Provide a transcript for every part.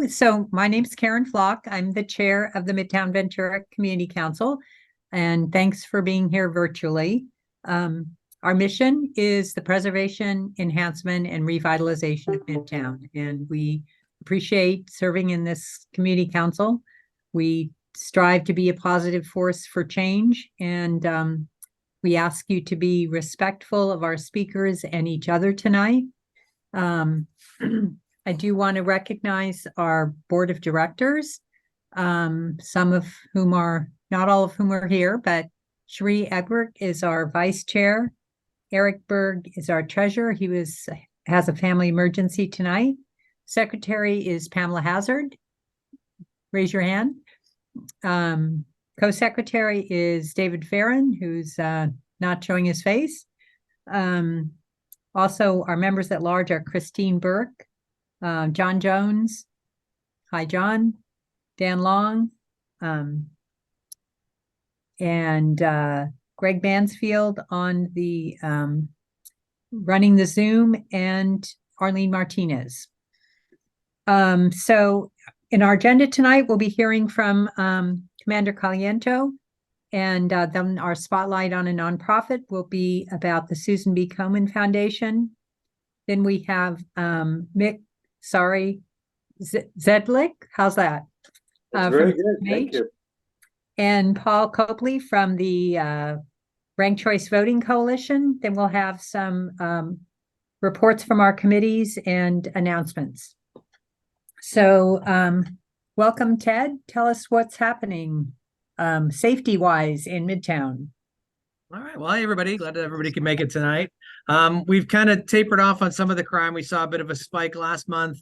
So my name's Karen Flock. I'm the chair of the Midtown Ventura Community Council, and thanks for being here virtually. Our mission is the preservation, enhancement, and revitalization of Midtown, and we appreciate serving in this community council. We strive to be a positive force for change, and we ask you to be respectful of our speakers and each other tonight. I do want to recognize our board of directors, some of whom are, not all of whom are here, but Sheree Egbert is our vice chair. Eric Berg is our treasurer. He has a family emergency tonight. Secretary is Pamela Hazard. Raise your hand. Co-secretary is David Farron, who's not showing his face. Also, our members at large are Christine Burke, John Jones, hi John, Dan Long, and Greg Mansfield on the running the Zoom, and Arlene Martinez. So in our agenda tonight, we'll be hearing from Commander Caliento, and then our spotlight on a nonprofit will be about the Susan B. Komen Foundation. Then we have Mick Zdeblick. How's that? Very good. Thank you. And Paul Copley from the Ranked Choice Voting Coalition. Then we'll have some reports from our committees and announcements. So welcome, Ted. Tell us what's happening safety-wise in Midtown. All right. Well, hey, everybody. Glad that everybody can make it tonight. We've kind of tapered off on some of the crime. We saw a bit of a spike last month.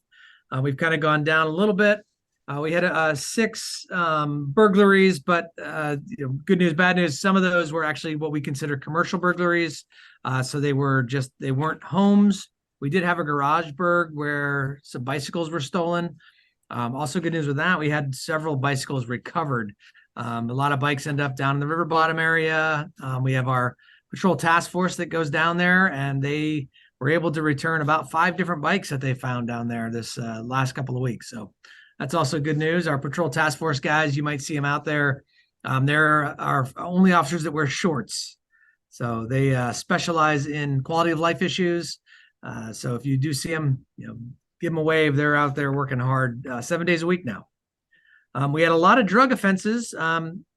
We've kind of gone down a little bit. We had 6 burglaries, but good news, bad news. Some of those were actually what we consider commercial burglaries. So they weren't homes. We did have a garage burg where some bicycles were stolen. Also good news with that, we had several bicycles recovered. A lot of bikes end up down in the river bottom area. We have our patrol task force that goes down there, and they were able to return about 5 different bikes that they found down there this last couple of weeks. So that's also good news. Our patrol task force guys, you might see them out there. They're our only officers that wear shorts. So they specialize in quality of life issues. So if you do see them, give them a wave. They're out there working hard 7 days a week now. We had a lot of drug offenses.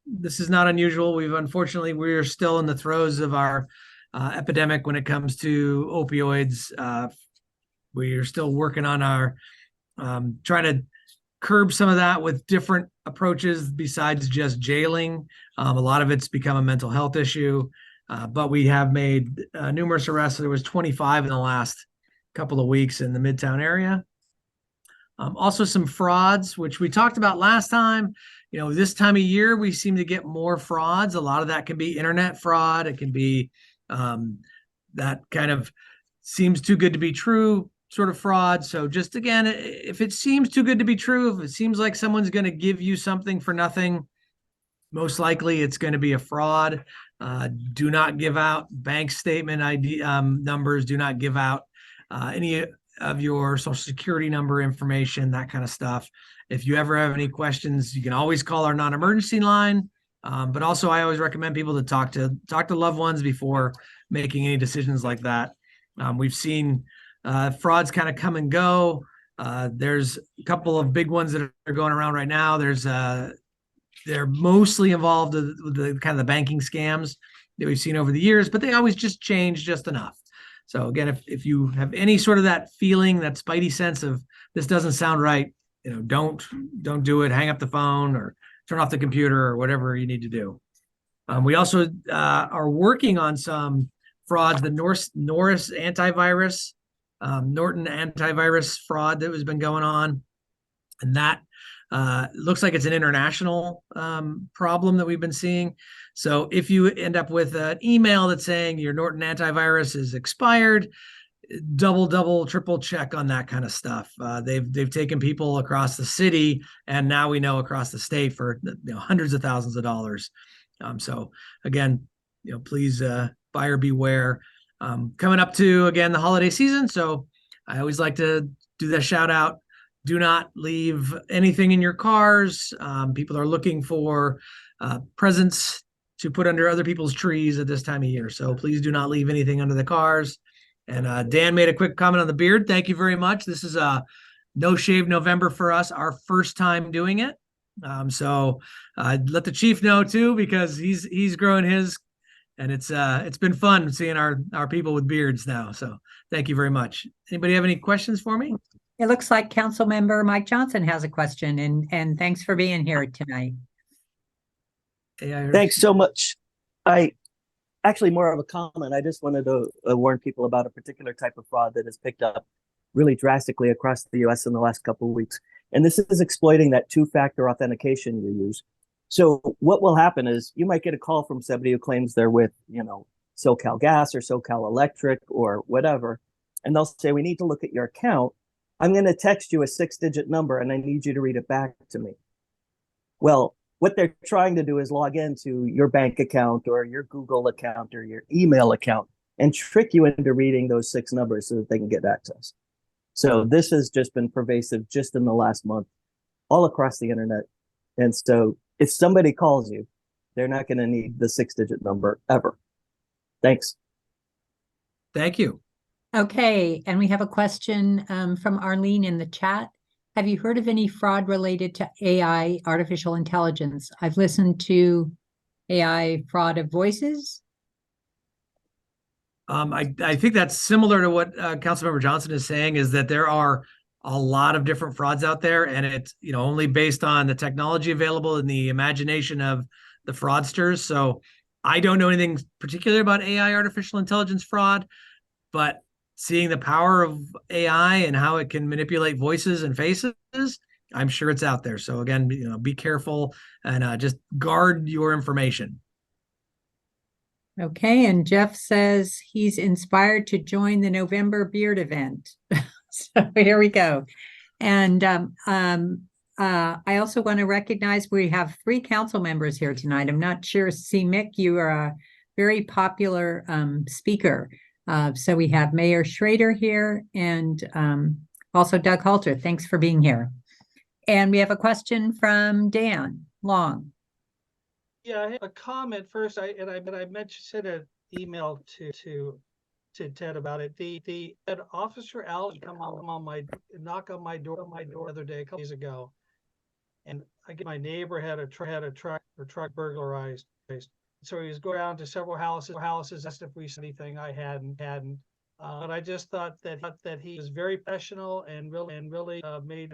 This is not unusual. Unfortunately, we're still in the throes of our epidemic when it comes to opioids. We are still working on our trying to curb some of that with different approaches besides just jailing. A lot of it's become a mental health issue, but we have made numerous arrests. There was 25 in the last couple of weeks in the Midtown area. Also some frauds, which we talked about last time. This time of year, we seem to get more frauds. A lot of that can be internet fraud. It can be that kind of seems too good to be true sort of fraud. So just again, if it seems too good to be true, if it seems like someone's going to give you something for nothing, most likely it's going to be a fraud. Do not give out bank statement ID numbers. Do not give out any of your social security number information, that kind of stuff. If you ever have any questions, you can always call our non-emergency line. But also I always recommend people to talk to loved ones before making any decisions like that. We've seen frauds kind of come and go. There's a couple of big ones that are going around right now. They're mostly involved with the kind of the banking scams that we've seen over the years, but they always just change just enough. So again, if you have any sort of that feeling, that spidey sense of this doesn't sound right, don't do it. Hang up the phone or turn off the computer or whatever you need to do. We also are working on some frauds. The Norris antivirus, Norton antivirus fraud that has been going on, and that looks like it's an international problem that we've been seeing. So if you end up with an email that's saying your Norton antivirus is expired, double, triple check on that kind of stuff. They've taken people across the city, and now we know across the state for hundreds of thousands of dollars. So again, please buyer beware. Coming up to again the holiday season, so I always like to do that shout out do not leave anything in your cars. People are looking for presents to put under other people's trees at this time of year. So please do not leave anything under the cars. And Dan made a quick comment on the beard. Thank you very much. This is a No Shave November for us, our first time doing it. So let the chief know too, because he's growing his, and it's been fun seeing our people with beards now. So thank you very much. Anybody have any questions for me? It looks like Councilmember Mike Johnson has a question, and thanks for being here tonight. Thanks so much. I actually more of a comment. I just wanted to warn people about a particular type of fraud that has picked up really drastically across the US in the last couple of weeks. And this is exploiting that two-factor authentication you use. So what will happen is you might get a call from somebody who claims they're with, SoCal Gas or SoCal Electric or whatever. And they'll say, we need to look at your account. I'm going to text you a 6-digit number and I need you to read it back to me. Well, what they're trying to do is log into your bank account or your Google account or your email account and trick you into reading those 6 numbers so that they can get access. So this has just been pervasive just in the last month, all across the internet. And so if somebody calls you, they're not going to need the 6-digit number ever. Thanks. Thank you. Okay, and we have a question from Arlene in the chat. Have you heard of any fraud related to AI, artificial intelligence? I've listened to AI fraud of voices. I think that's similar to what Councilmember Johnson is saying, is that there are a lot of different frauds out there, and it's only based on the technology available and the imagination of the fraudsters. So I don't know anything particular about AI, artificial intelligence fraud, but seeing the power of AI and how it can manipulate voices and faces, I'm sure it's out there. So again, be careful and just guard your information. Okay, and Jeff says he's inspired to join the November beard event. So here we go. And I also want to recognize we have 3 council members here tonight. I'm not sure, Mick, you are a very popular speaker. So we have Mayor Schroeder here and also Doug Halter. Thanks for being here. And we have a question from Dan Long. Yeah, I have a comment first. I sent an email to Ted about it. The Officer Al come knock on my door the other day, a couple days ago, and my neighbor had a truck burglarized. So he was going around to several houses, asked if we saw anything. I hadn't. But I just thought that he was very professional and really made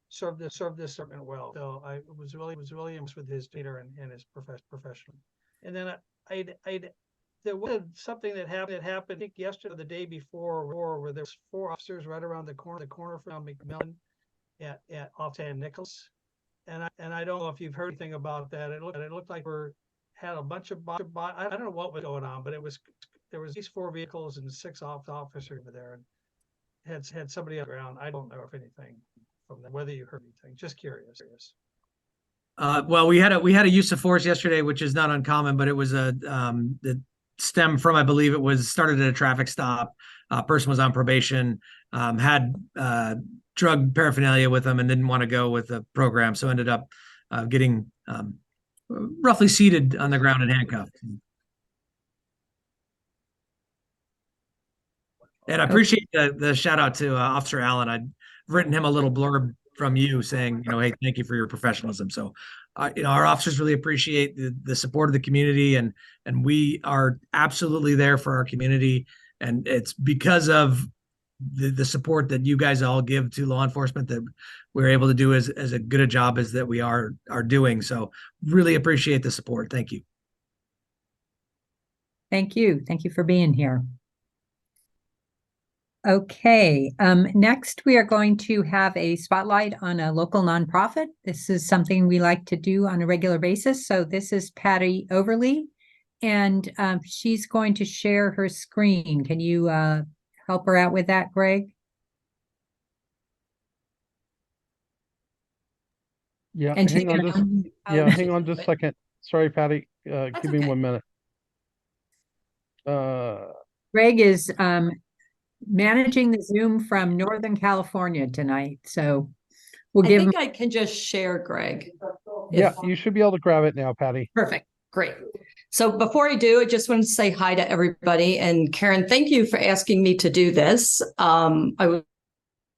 served this servant well. So I was really impressed with his leader and his professional. And then there was something that happened. I think yesterday, or the day before, where there was 4 officers right around the corner from McMillan at off San Nicholas. And I don't know if you've heard anything about that. It looked like had a bunch of I don't know what was going on, but there was these 4 vehicles and 6 officers over there, and had somebody on the ground. I don't know if anything from them, whether you heard anything. Just curious. Well, we had a use of force yesterday, which is not uncommon, but it was that stemmed from, I believe it was started at a traffic stop. Person was on probation, had drug paraphernalia with them, and didn't want to go with the program, so ended up getting roughly seated on the ground and handcuffed. And I appreciate the shout out to Officer Allen. I'd written him a little blurb from you saying, hey, thank you for your professionalism. So, our officers really appreciate the support of the community, and we are absolutely there for our community. And it's because of the support that you guys all give to law enforcement that we're able to do as a good a job as that we are doing. So really appreciate the support. Thank you. Thank you. Thank you for being here. Okay, next we are going to have a spotlight on a local nonprofit. This is something we like to do on a regular basis. So this is Patty Overley, and she's going to share her screen. Can you help her out with that, Greg? Yeah, And hang on just a second. Sorry, Patty. Give me 1 minute. Greg is managing the Zoom from Northern California tonight. So We'll I give think I can just share, Greg. Yeah, If- you should be able to grab it now, Patty. Perfect. Great. So before I do, I just want to say hi to everybody. And Karen, thank you for asking me to do this. I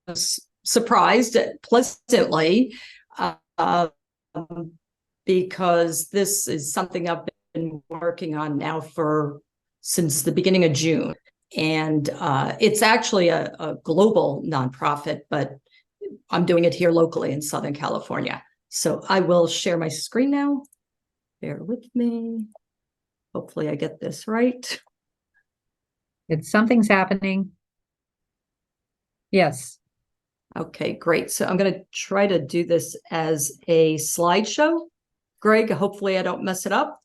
was surprised pleasantly uh, because this is something I've been working on now since the beginning of June. And it's actually a global nonprofit, but I'm doing it here locally in Southern California. So I will share my screen now. Bear with me. Hopefully I get this right. something's happening. Yes. Okay, great. So I'm going to try to do this as a slideshow. Greg, hopefully I don't mess it up.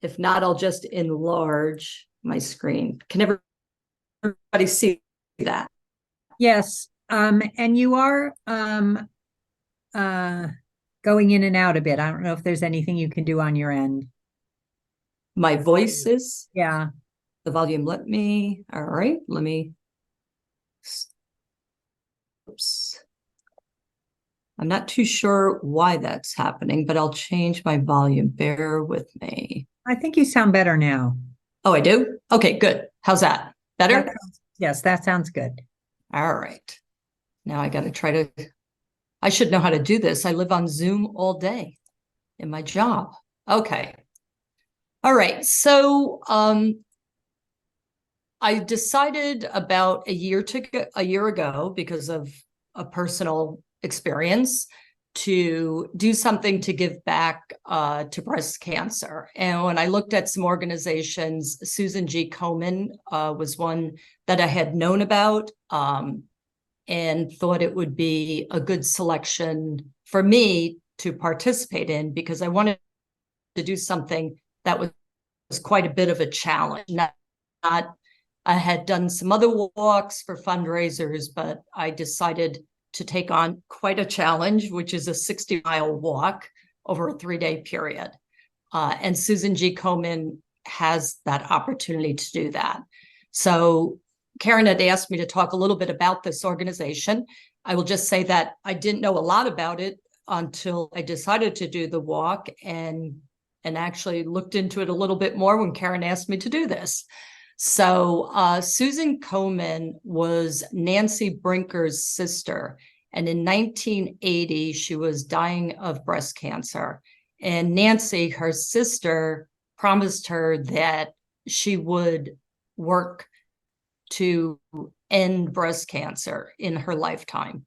If not, I'll just enlarge my screen. Can everybody see that? Yes. And you are going in and out a bit. I don't know if there's anything you can do on your end. My voice is Yeah. the volume. All right, let me. Oops. I'm not too sure why that's happening, but I'll change my volume. Bear with me. I think you sound better now. Oh, I do? Okay, good. How's that? Better? Yes, that sounds good. All right. Now I got to try to, I should know how to do this. I live on Zoom all day in my job. Okay. All right. So I decided about a year ago, because of a personal experience, to do something to give back to breast cancer. And when I looked at some organizations, Susan G. Komen was one that I had known about and thought it would be a good selection for me to participate in, because I wanted to do something that was quite a bit of a challenge. I had done some other walks for fundraisers, but I decided to take on quite a challenge, which is a 60-mile walk over a 3-day period. And Susan G. Komen has that opportunity to do that. So Karen had asked me to talk a little bit about this organization. I will just say that I didn't know a lot about it until I decided to do the walk and actually looked into it a little bit more when Karen asked me to do this. So Susan Komen was Nancy Brinker's sister. And in 1980, she was dying of breast cancer. And Nancy, her sister, promised her that she would work to end breast cancer in her lifetime.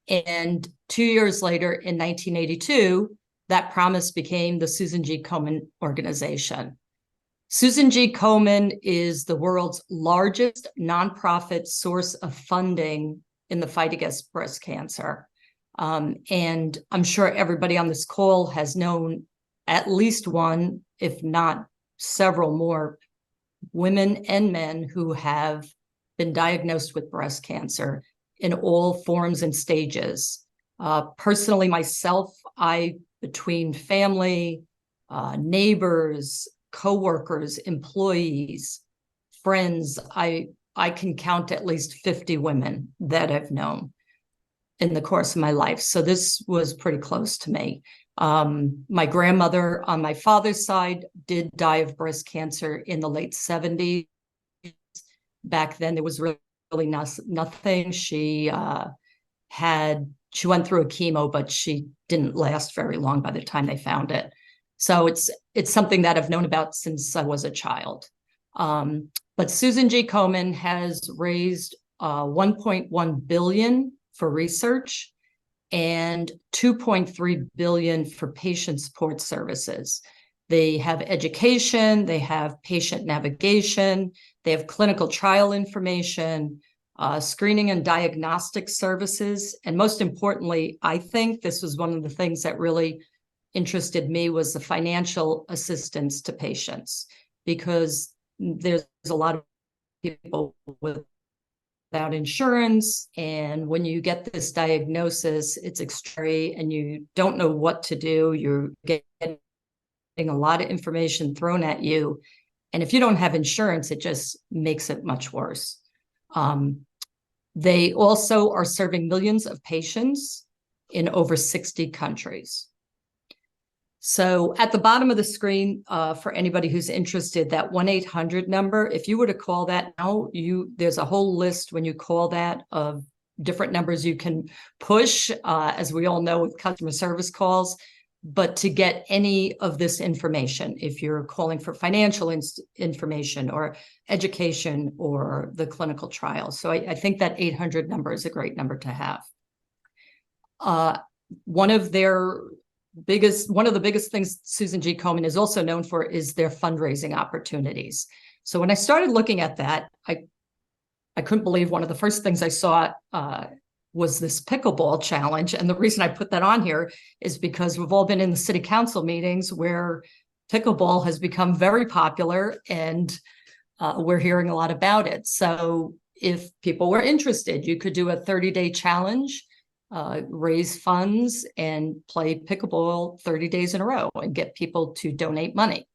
And 2 years later, in 1982, that promise became the Susan G. Komen organization. Susan G. Komen is the world's largest nonprofit source of funding in the fight against breast cancer. And I'm sure everybody on this call has known at least one, if not several more, women and men who have been diagnosed with breast cancer in all forms and stages. Personally, myself, between family, neighbors, coworkers, employees, friends, I can count at least 50 women that I've known in the course of my life. So this was pretty close to me. My grandmother on my father's side did die of breast cancer in the late 70s. Back then, there was really nothing. She went through a chemo, but she didn't last very long by the time they found it. So it's something that I've known about since I was a child. But Susan G. Komen has raised $1.1 billion for research and $2.3 billion for patient support services. They have education, they have patient navigation, they have clinical trial information, screening and diagnostic services. And most importantly, I think this was one of the things that really interested me, was the financial assistance to patients, because there's a lot of people without insurance. And when you get this diagnosis, it's extreme and you don't know what to do. You're getting a lot of information thrown at you. And if you don't have insurance, it just makes it much worse. They also are serving millions of patients in over 60 countries. So at the bottom of the screen, for anybody who's interested, that 1-800 number, if you were to call that now, there's a whole list when you call that of different numbers you can push, as we all know with customer service calls, but to get any of this information, if you're calling for financial information or education or the clinical trials. So I think that 800 number is a great number to have. One of the biggest things Susan G. Komen is also known for is their fundraising opportunities. So when I started looking at that, I couldn't believe one of the first things I saw was this pickleball challenge. And the reason I put that on here is because we've all been in the city council meetings where pickleball has become very popular, and we're hearing a lot about it. So if people were interested, you could do a 30-day challenge, raise funds, and play pickleball 30 days in a row and get people to donate money.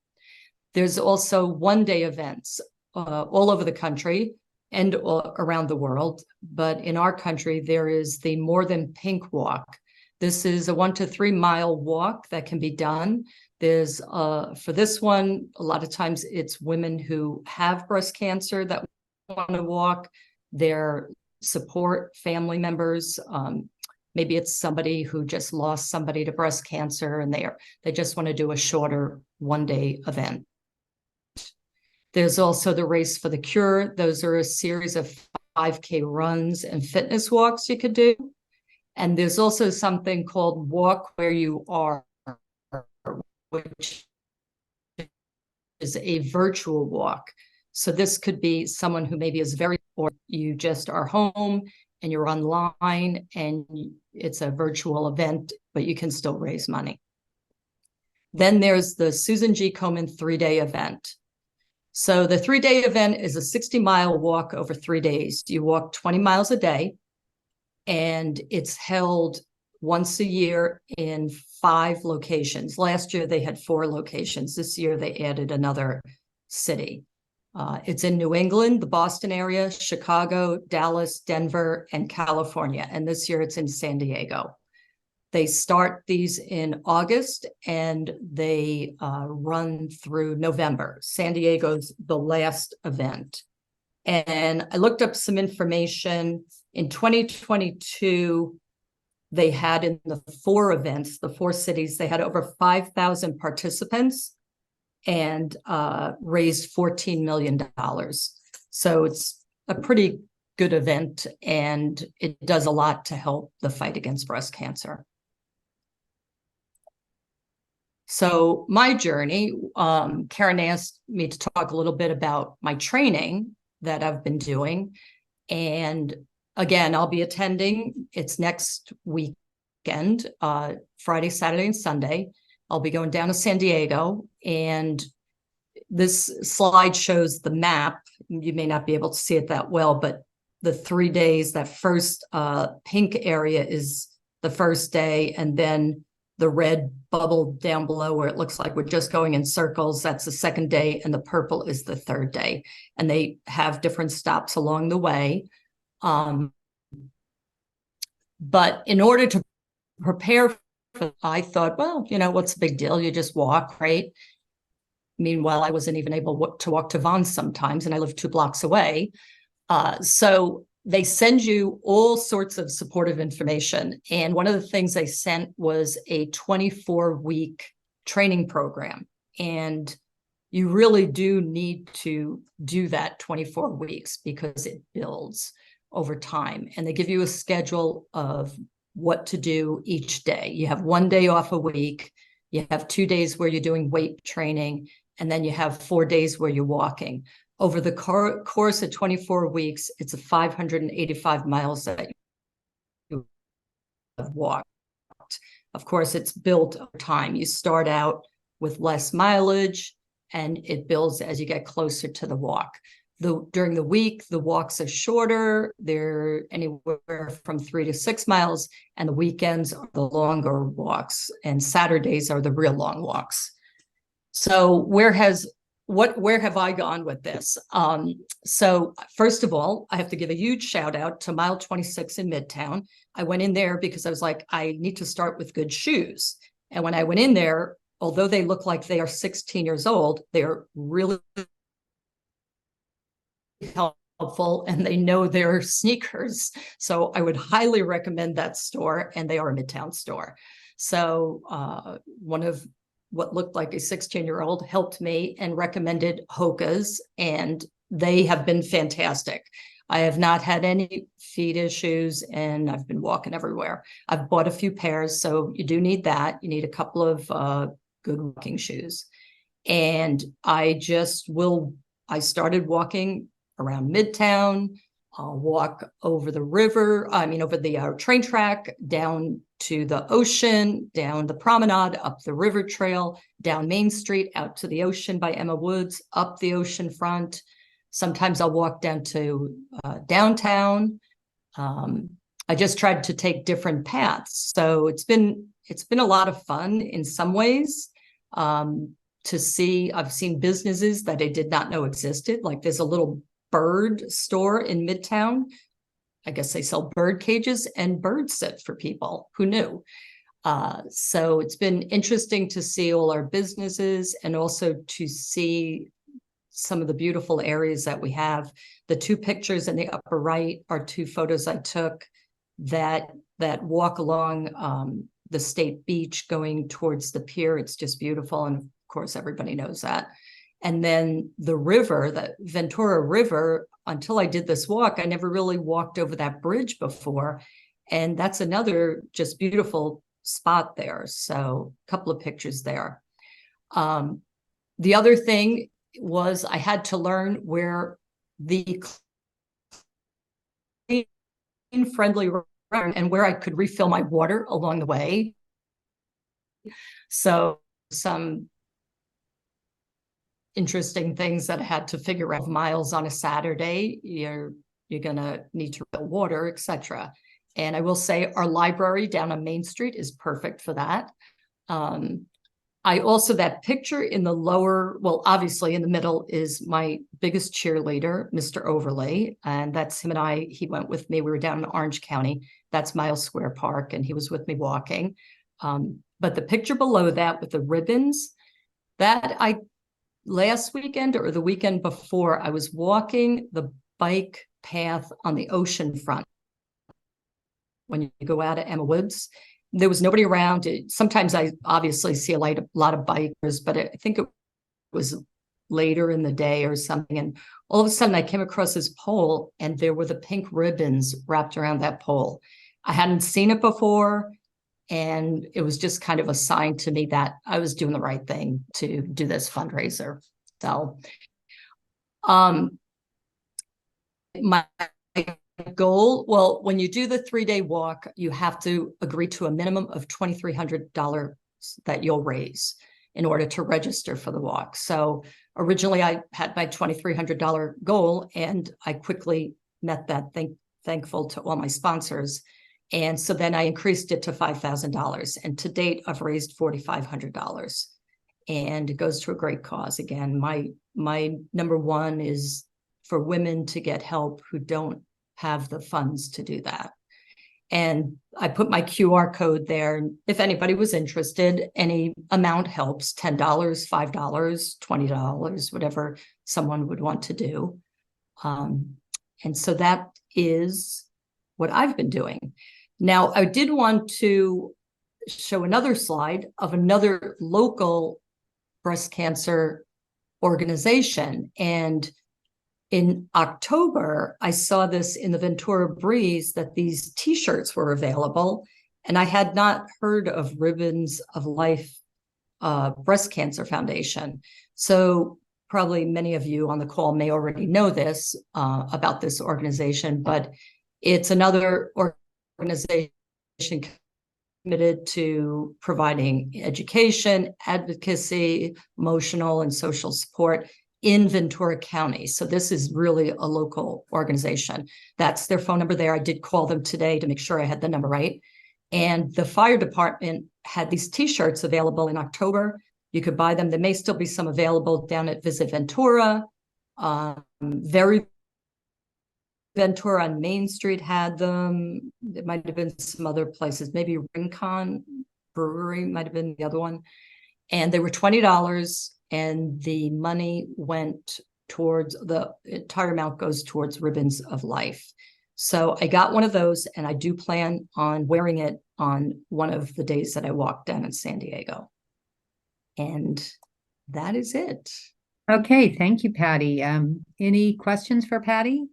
There's also one-day events all over the country and around the world. But in our country, there is the More Than Pink Walk. This is a 1 to 3 mile walk that can be done. There's, for this one, a lot of times it's women who have breast cancer that want to walk, their support family members. Maybe it's somebody who just lost somebody to breast cancer and they just want to do a shorter one-day event. There's also the Race for the Cure. Those are a series of 5K runs and fitness walks you could do. And there's also something called Walk Where You Are, which is a virtual walk. So this could be someone who maybe is or you just are home and you're online and it's a virtual event, but you can still raise money. Then there's the Susan G. Komen 3-day event. So the 3-day event is a 60-mile walk over 3 days. You walk 20 miles a day, and it's held once a year in 5 locations. Last year, they had 4 locations. This year, they added another city. It's in New England, the Boston area, Chicago, Dallas, Denver, and California. And this year, it's in San Diego. They start these in August and they run through November. San Diego's the last event. And I looked up some information. In 2022, they had in the 4 events, the 4 cities, they had over 5,000 participants and raised $14 million. So it's a pretty good event, and it does a lot to help the fight against breast cancer. So my journey, Karen asked me to talk a little bit about my training that I've been doing. And again, I'll be attending. It's next weekend, Friday, Saturday, and Sunday. I'll be going down to San Diego. And this slide shows the map. You may not be able to see it that well, but the 3 days, that first pink area is the first day, and then the red bubble down below where it looks like we're just going in circles, that's the second day, and the purple is the third day. And they have different stops along the way. But in order to prepare for, I thought, well, you know, what's the big deal? You just walk, right? Meanwhile, I wasn't even able to walk to Vaughan sometimes, and I live 2 blocks away. So they send you all sorts of supportive information. And one of the things they sent was a 24-week training program. And you really do need to do that 24 weeks because it builds over time. And they give you a schedule of what to do each day. You have 1 day off a week. You have 2 days where you're doing weight training. And then you have 4 days where you're walking. Over the course of 24 weeks, it's 585 miles that you have walked. Of course, it's built over time. You start out with less mileage, and it builds as you get closer to the walk. During the week, the walks are shorter. They're anywhere from 3 to 6 miles, and the weekends are the longer walks, and Saturdays are the real long walks. So where have I gone with this? So first of all, I have to give a huge shout out to mile 26 in Midtown. I went in there because I was like, I need to start with good shoes. And when I went in there, although they look like they are 16 years old, they're really helpful and they know their sneakers. So I would highly recommend that store, and they are a Midtown store. So one of what looked like a 16-year-old helped me and recommended Hoka's, and they have been fantastic. I have not had any feet issues, and I've been walking everywhere. I've bought a few pairs, so you do need that. You need a couple of good walking shoes. And I started walking around Midtown. I'll walk over the river, over the train track, down to the ocean, down the promenade, up the river trail, down Main Street, out to the ocean by Emma Woods, up the ocean front. Sometimes I'll walk down to downtown. I just tried to take different paths. So it's been a lot of fun in some ways to see. I've seen businesses that I did not know existed. Like there's a little bird store in Midtown. I guess they sell bird cages and bird sit for people. Who knew? So it's been interesting to see all our businesses and also to see some of the beautiful areas that we have. The two pictures in the upper right are two photos I took that walk along the state beach going towards the pier. It's just beautiful. And of course, everybody knows that. And then the river, the Ventura River, until I did this walk, I never really walked over that bridge before. And that's another just beautiful spot there. So a couple of pictures there. The other thing was I had to learn where the friendly and where I could refill my water along the way. So some interesting things that I had to figure out. Miles on a Saturday, you're gonna need to fill water, etc. And I will say our library down on Main Street is perfect for that. I also, that picture in the lower, well, obviously in the middle is my biggest cheerleader, Mr. Overley. And that's him and he went with me. We were down in Orange County. That's Miles Square Park. And he was with me walking. But the picture below that with the ribbons, that last weekend or the weekend before, I was walking the bike path on the ocean front. When you go out of Emma Woods, there was nobody around. Sometimes I obviously see a lot of bikers, but I think it was later in the day or something. And all of a sudden I came across this pole and there were the pink ribbons wrapped around that pole. I hadn't seen it before. And it was just kind of a sign to me that I was doing the right thing to do this fundraiser. So my goal, well, when you do the 3-day walk, you have to agree to a minimum of $2,300 that you'll raise in order to register for the walk. So originally I had my $2,300 goal and I quickly met that, thankful to all my sponsors. And so then I increased it to $5,000. And to date, I've raised $4,500. And it goes to a great cause. Again, my number one is for women to get help who don't have the funds to do that. And I put my QR code there. If anybody was interested, any amount helps, $10, $5, $20, whatever someone would want to do. And so that is what I've been doing. Now, I did want to show another slide of another local breast cancer organization. And in October, I saw this in the Ventura Breeze that these T-shirts were available. And I had not heard of Ribbons of Life Breast Cancer Foundation. So probably many of you on the call may already know this about this organization, but it's another organization committed to providing education, advocacy, emotional and social support in Ventura County. So this is really a local organization. That's their phone number there. I did call them today to make sure I had the number right. And the fire department had these T-shirts available in October. You could buy them. There may still be some available down at Visit Ventura. Very Ventura on Main Street had them. It might have been some other places. Maybe Rincon Brewery might have been the other one. And they were $20, and the money went towards, the entire amount goes towards Ribbons of Life. So I got one of those, and I do plan on wearing it on one of the days that I walk down in San Diego. And that is it. Okay, thank you, Patty. Any questions for Patty?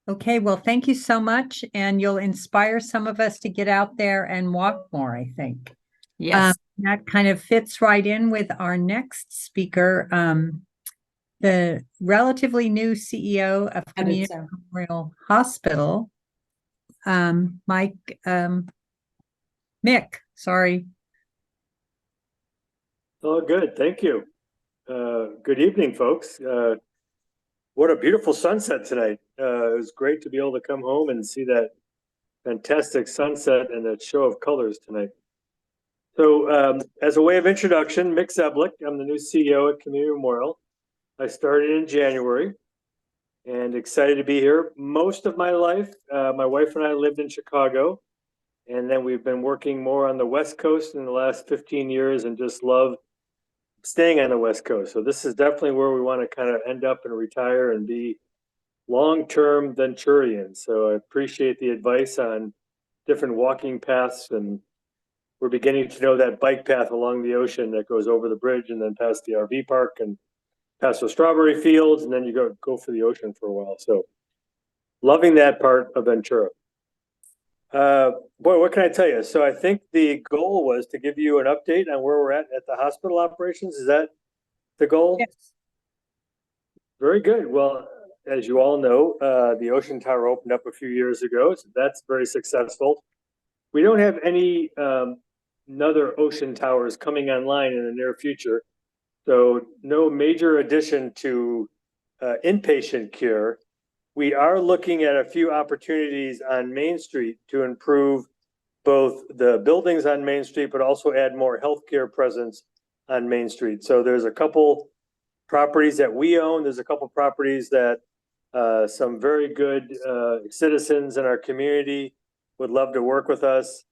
Okay, well, thank you so much. And you'll inspire some of us to get out there and walk more, I think. Yes. That kind of fits right in with our next speaker, the relatively new CEO of Community Memorial Hospital, Mick, sorry. Oh, good. Thank you. Good evening, folks. What a beautiful sunset tonight. It was great to be able to come home and see that fantastic sunset and that show of colors tonight. So as a way of introduction, Mick Zdeblick, I'm the new CEO at Community Memorial. I started in January and excited to be here. Most of my life, my wife and I lived in Chicago, and then we've been working more on the West Coast in the last 15 years and just love staying on the West Coast. So this is definitely where we want to kind of end up and retire and be long-term Venturians. So I appreciate the advice on different walking paths, and we're beginning to know that bike path along the ocean that goes over the bridge and then past the RV park and past the strawberry fields, and then you go for the ocean for a while. So loving that part of Ventura. Boy, what can I tell you? So I think the goal was to give you an update on where we're at the hospital operations. Is that the goal? Yes. Very good. Well, as you all know, the Ocean Tower opened up a few years ago, so that's very successful. We don't have any another Ocean Towers coming online in the near future, so no major addition to inpatient care. We are looking at a few opportunities on Main Street to improve both the buildings on Main Street, but also add more healthcare presence on Main Street. So there's a couple properties that we own. There's a couple properties that some very good citizens in our community would love to work with us.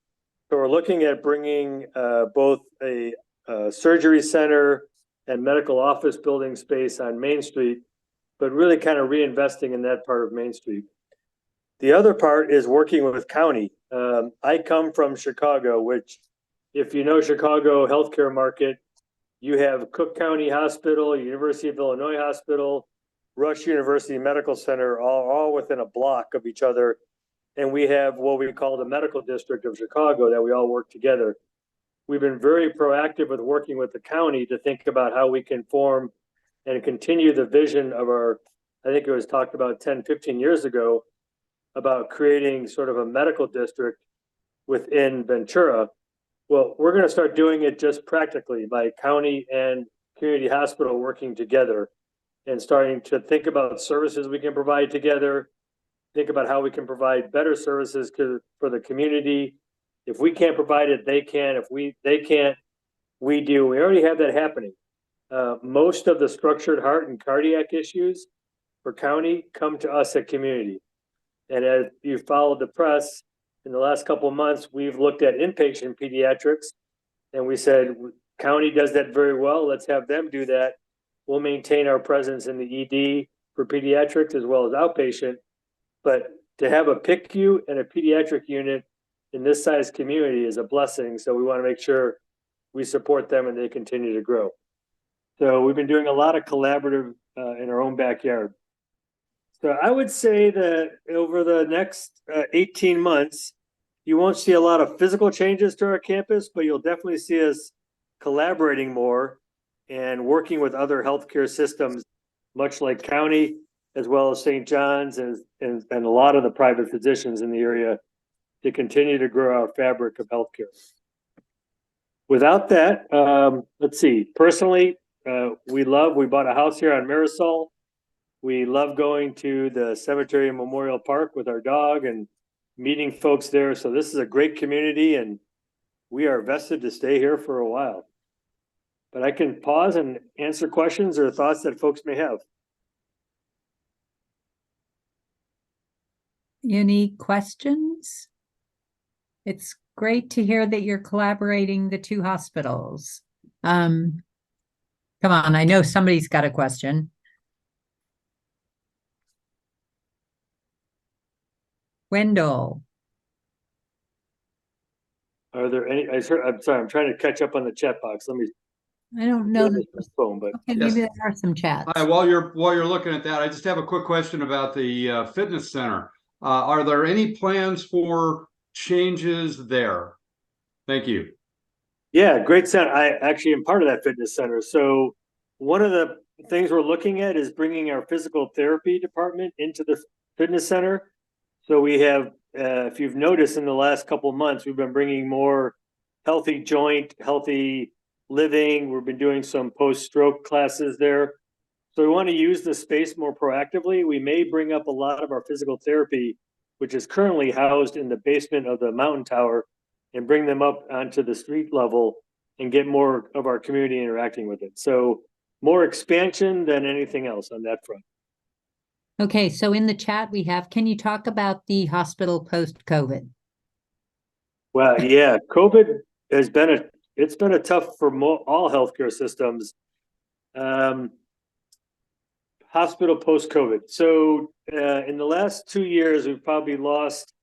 So we're looking at bringing both a surgery center and medical office building space on Main Street, but really kind of reinvesting in that part of Main Street. The other part is working with county. I come from Chicago, which, if you know Chicago healthcare market, you have Cook County Hospital, University of Illinois Hospital, Rush University Medical Center, all within a block of each other. And we have what we call the medical district of Chicago that we all work together. We've been very proactive with working with the county to think about how we can form and continue the vision of our, I think it was talked about 10, 15 years ago, about creating sort of a medical district within Ventura. Well, we're going to start doing it just practically by county and community hospital working together and starting to think about services we can provide together, think about how we can provide better services for the community. If we can't provide it, they can. If they can't, we do. We already have that happening. Most of the structured heart and cardiac issues for county come to us at community. And as you followed the press, in the last couple of months, we've looked at inpatient pediatrics, and we said, county does that very well. Let's have them do that. We'll maintain our presence in the ED for pediatrics as well as outpatient. But to have a PICU and a pediatric unit in this size community is a blessing. So we want to make sure we support them and they continue to grow. So we've been doing a lot of collaborative in our own backyard. So I would say that over the next 18 months, you won't see a lot of physical changes to our campus, but you'll definitely see us collaborating more and working with other healthcare systems, much like county, as well as St. John's and a lot of the private physicians in the area, to continue to grow our fabric of healthcare. Without that, let's see, personally, we bought a house here on Marisol. We love going to the cemetery and Memorial Park with our dog and meeting folks there. So this is a great community, and we are vested to stay here for a while. But I can pause and answer questions or thoughts that folks may have. Any questions? It's great to hear that you're collaborating the two hospitals. Come on, I know somebody's got a question. Wendell. Are there any, I'm sorry, I'm trying to catch up on the chat box. Let me. I don't know. Phone, but Okay, maybe there are some chats. Hi, while you're looking at that, I just have a quick question about the fitness center. Are there any plans for changes there? Thank you. Yeah, great center. I actually am part of that fitness center. So one of the things we're looking at is bringing our physical therapy department into the fitness center. So we have, if you've noticed in the last couple of months, we've been bringing more healthy joint, healthy living. We've been doing some post-stroke classes there. So we want to use the space more proactively. We may bring up a lot of our physical therapy, which is currently housed in the basement of the mountain tower, and bring them up onto the street level and get more of our community interacting with it. So more expansion than anything else on that front. Okay, so in the chat we have, can you talk about the hospital post-COVID? Well, yeah, COVID has been it's been a tough for all healthcare systems. Hospital post-COVID. So in the last 2 years, we've probably lost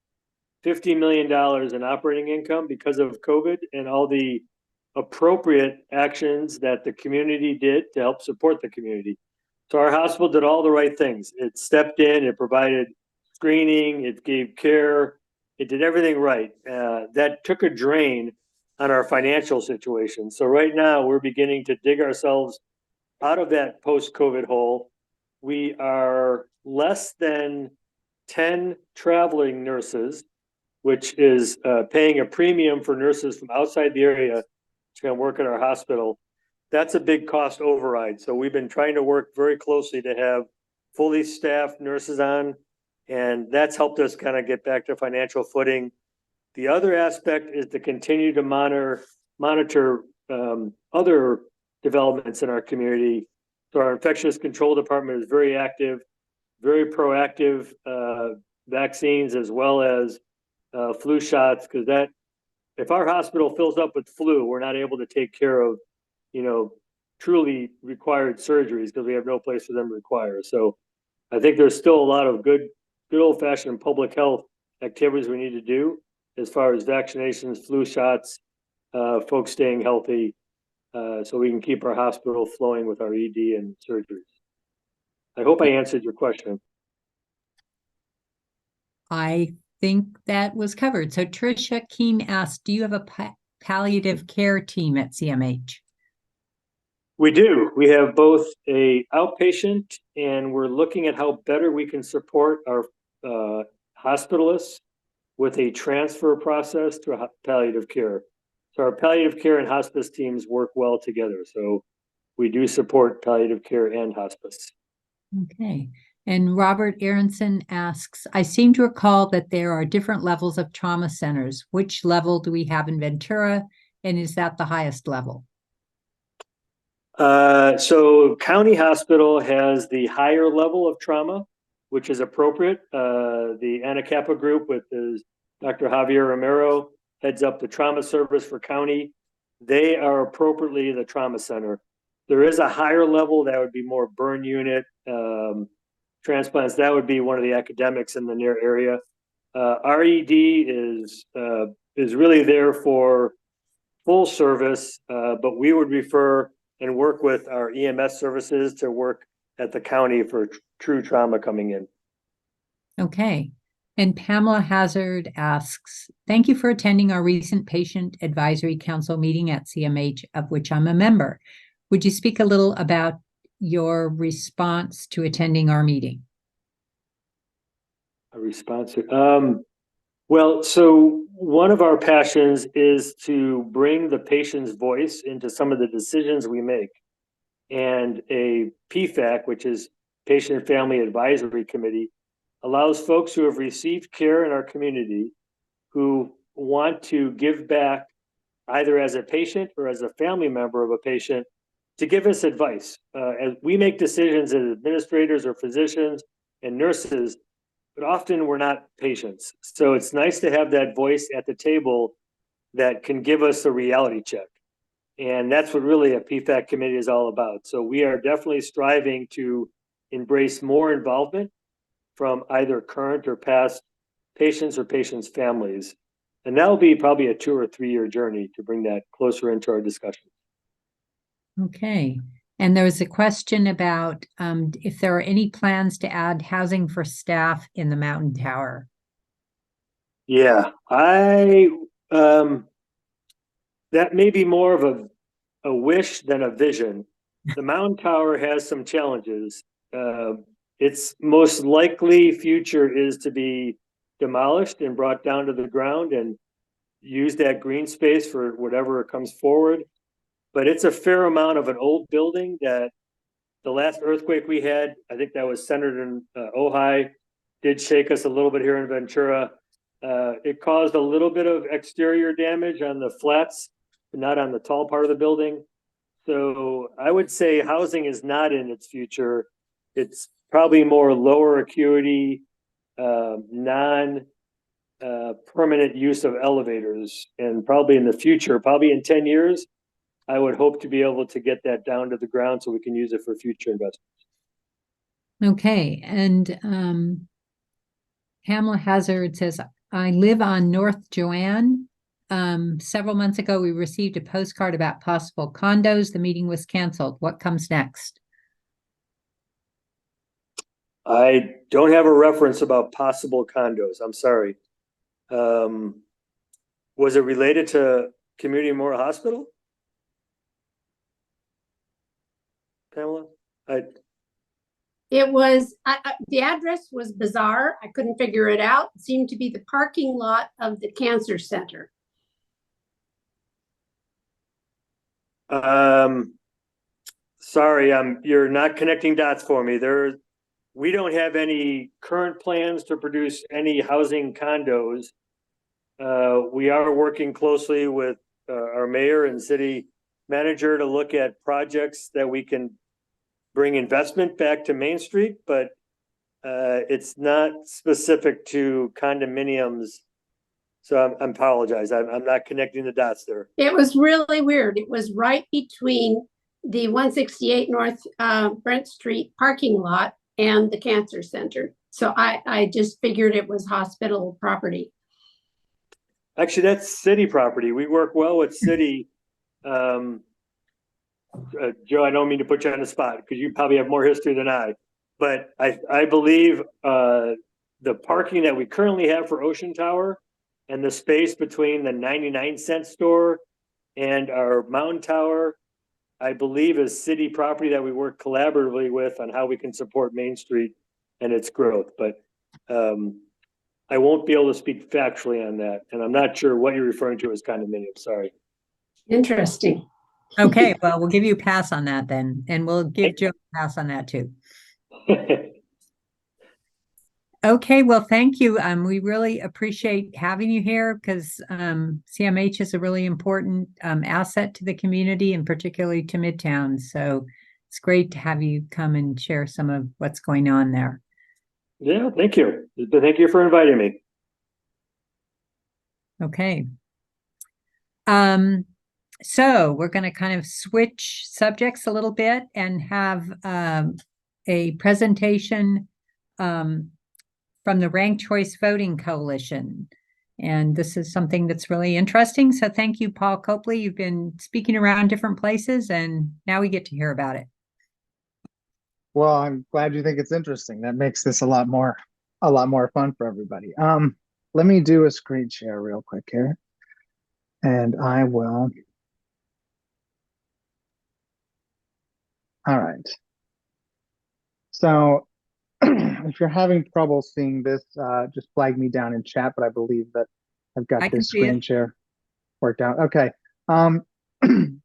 $50 million in operating income because of COVID and all the appropriate actions that the community did to help support the community. So our hospital did all the right things. It stepped in, it provided screening, it gave care, it did everything right. That took a drain on our financial situation. So right now we're beginning to dig ourselves out of that post-COVID hole. We are less than 10 traveling nurses, which is paying a premium for nurses from outside the area to come work at our hospital. That's a big cost override. So we've been trying to work very closely to have fully staffed nurses on, and that's helped us kind of get back to financial footing. The other aspect is to continue to monitor other developments in our community. So our infectious control department is very active, very proactive, vaccines as well as flu shots, because that if our hospital fills up with flu, we're not able to take care of, truly required surgeries because we have no place for them to require. So I think there's still a lot of good old fashioned public health activities we need to do as far as vaccinations, flu shots, folks staying healthy, so we can keep our hospital flowing with our ED and surgeries. I hope I answered your question. I think that was covered. So Tricia Keene asked, do you have a palliative care team at CMH? We do. We have both a outpatient, and we're looking at how better we can support our hospitalists with a transfer process to palliative care. So our palliative care and hospice teams work well together. So we do support palliative care and hospice. Okay. And Robert Aronson asks, I seem to recall that there are different levels of trauma centers. Which level do we have in Ventura? And is that the highest level? So County Hospital has the higher level of trauma, which is appropriate. The Anacapa group with Dr. Javier Romero heads up the trauma service for county. They are appropriately the trauma center. There is a higher level that would be more burn unit, transplants. That would be one of the academics in the near area. RED is really there for full service, but we would refer and work with our EMS services to work at the county for true trauma coming in. Okay. And Pamela Hazard asks, thank you for attending our recent Patient Advisory Council meeting at CMH, of which I'm a member. Would you speak a little about your response to attending our meeting? A response? Well, so one of our passions is to bring the patient's voice into some of the decisions we make. And a PFAC, which is Patient and Family Advisory Committee, allows folks who have received care in our community who want to give back either as a patient or as a family member of a patient, to give us advice. As we make decisions as administrators or physicians and nurses, but often we're not patients. So it's nice to have that voice at the table that can give us a reality check. And that's what really a PFAC committee is all about. So we are definitely striving to embrace more involvement from either current or past patients or patients' families. And that'll be probably a 2 or 3 year journey to bring that closer into our discussion. Okay. And there was a question about if there are any plans to add housing for staff in the Mountain Tower. Yeah, that may be more of a wish than a vision. The Mountain Tower has some challenges. Its most likely future is to be demolished and brought down to the ground and use that green space for whatever comes forward. But it's a fair amount of an old building that the last earthquake we had, I think that was centered in Ojai, did shake us a little bit here in Ventura. It caused a little bit of exterior damage on the flats, but not on the tall part of the building. So I would say housing is not in its future. It's probably more lower acuity, non-permanent use of elevators. And probably in the future, probably in 10 years, I would hope to be able to get that down to the ground so we can use it for future investments. Okay. And Pamela Hazard says, I live on North Joanne. Several months ago, we received a postcard about possible condos. The meeting was canceled. What comes next? I don't have a reference about possible condos. I'm sorry. Was it related to Community Memorial Hospital? Pamela? It was, the address was bizarre. I couldn't figure it out. It seemed to be the parking lot of the cancer center. Sorry, you're not connecting dots for me. We don't have any current plans to produce any housing condos. We are working closely with our mayor and city manager to look at projects that we can bring investment back to Main Street, but it's not specific to condominiums. So I apologize. I'm not connecting the dots there. It was really weird. It was right between the 168 North Brent Street parking lot and the cancer center. So I just figured it was hospital property. Actually, that's city property. We work well with city. Joe, I don't mean to put you on the spot because you probably have more history than I, but I believe the parking that we currently have for Ocean Tower and the space between the 99-cent store and our Mountain Tower, I believe is city property that we work collaboratively with on how we can support Main Street and its growth. But I won't be able to speak factually on that. And I'm not sure what you're referring to as condominium. Sorry. Interesting. Okay, well, we'll give you a pass on that then, and we'll give Joe a pass on that too. Okay, well, thank you. We really appreciate having you here because CMH is a really important asset to the community and particularly to Midtown. So it's great to have you come and share some of what's going on there. Yeah, thank you. Thank you for inviting me. Okay. So we're going to kind of switch subjects a little bit and have a presentation from the Ranked Choice Voting Coalition. And this is something that's really interesting. So thank you, Paul Copley. You've been speaking around different places and now we get to hear about it. Well, I'm glad you think it's interesting. That makes this a lot more fun for everybody. Let me do a screen share real quick here. And I will. All right. So if you're having trouble seeing this, just flag me down in chat, but I believe that I've got this screen share worked out. Okay. All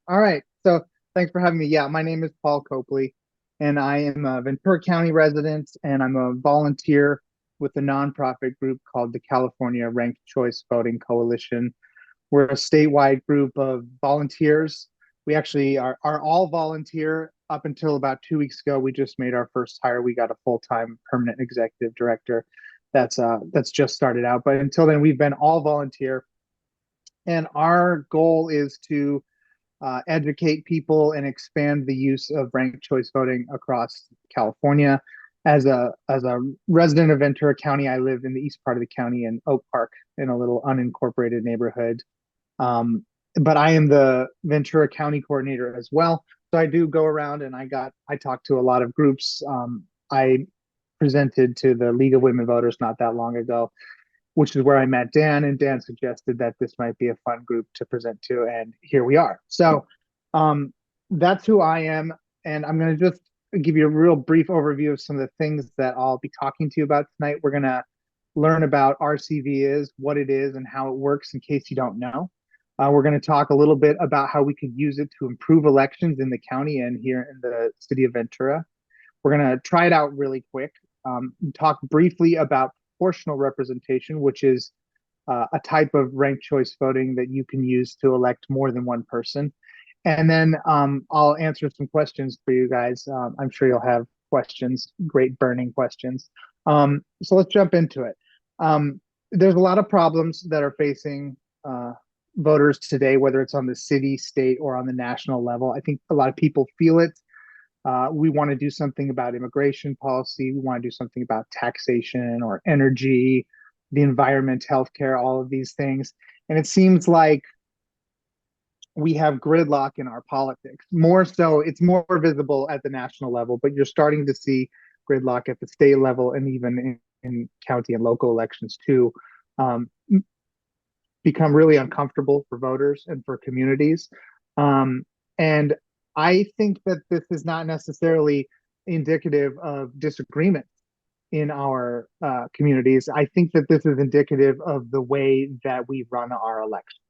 right. So thanks for having me. Yeah, my name is Paul Copley, and I am a Ventura County resident, and I'm a volunteer with a nonprofit group called the California Ranked Choice Voting Coalition. We're a statewide group of volunteers. We actually are all volunteer. Up until about 2 weeks ago, we just made our first hire. We got a full-time permanent executive director that's just started out. But until then, we've been all volunteer. And our goal is to educate people and expand the use of ranked choice voting across California. As a resident of Ventura County, I live in the east part of the county in Oak Park, in a little unincorporated neighborhood. But I am the Ventura County coordinator as well. So I do go around and I talked to a lot of groups. I presented to the League of Women Voters not that long ago, which is where I met Dan, and Dan suggested that this might be a fun group to present to, and here we are. So that's who I am, and I'm going to just give you a real brief overview of some of the things that I'll be talking to you about tonight. We're going to learn about RCV is, what it is, and how it works in case you don't know. We're going to talk a little bit about how we could use it to improve elections in the county and here in the city of Ventura. We're going to try it out really quick, talk briefly about proportional representation, which is a type of ranked choice voting that you can use to elect more than one person. And then I'll answer some questions for you guys. I'm sure you'll have questions, great burning questions. So let's jump into it. There's a lot of problems that are facing voters today, whether it's on the city, state, or on the national level. I think a lot of people feel it. We want to do something about immigration policy. We want to do something about taxation or energy, the environment, healthcare, all of these things. And it seems like we have gridlock in our politics. More so, it's more visible at the national level, but you're starting to see gridlock at the state level and even in county and local elections too. Become really uncomfortable for voters and for communities. And I think that this is not necessarily indicative of disagreement in our communities. I think that this is indicative of the way that we run our elections.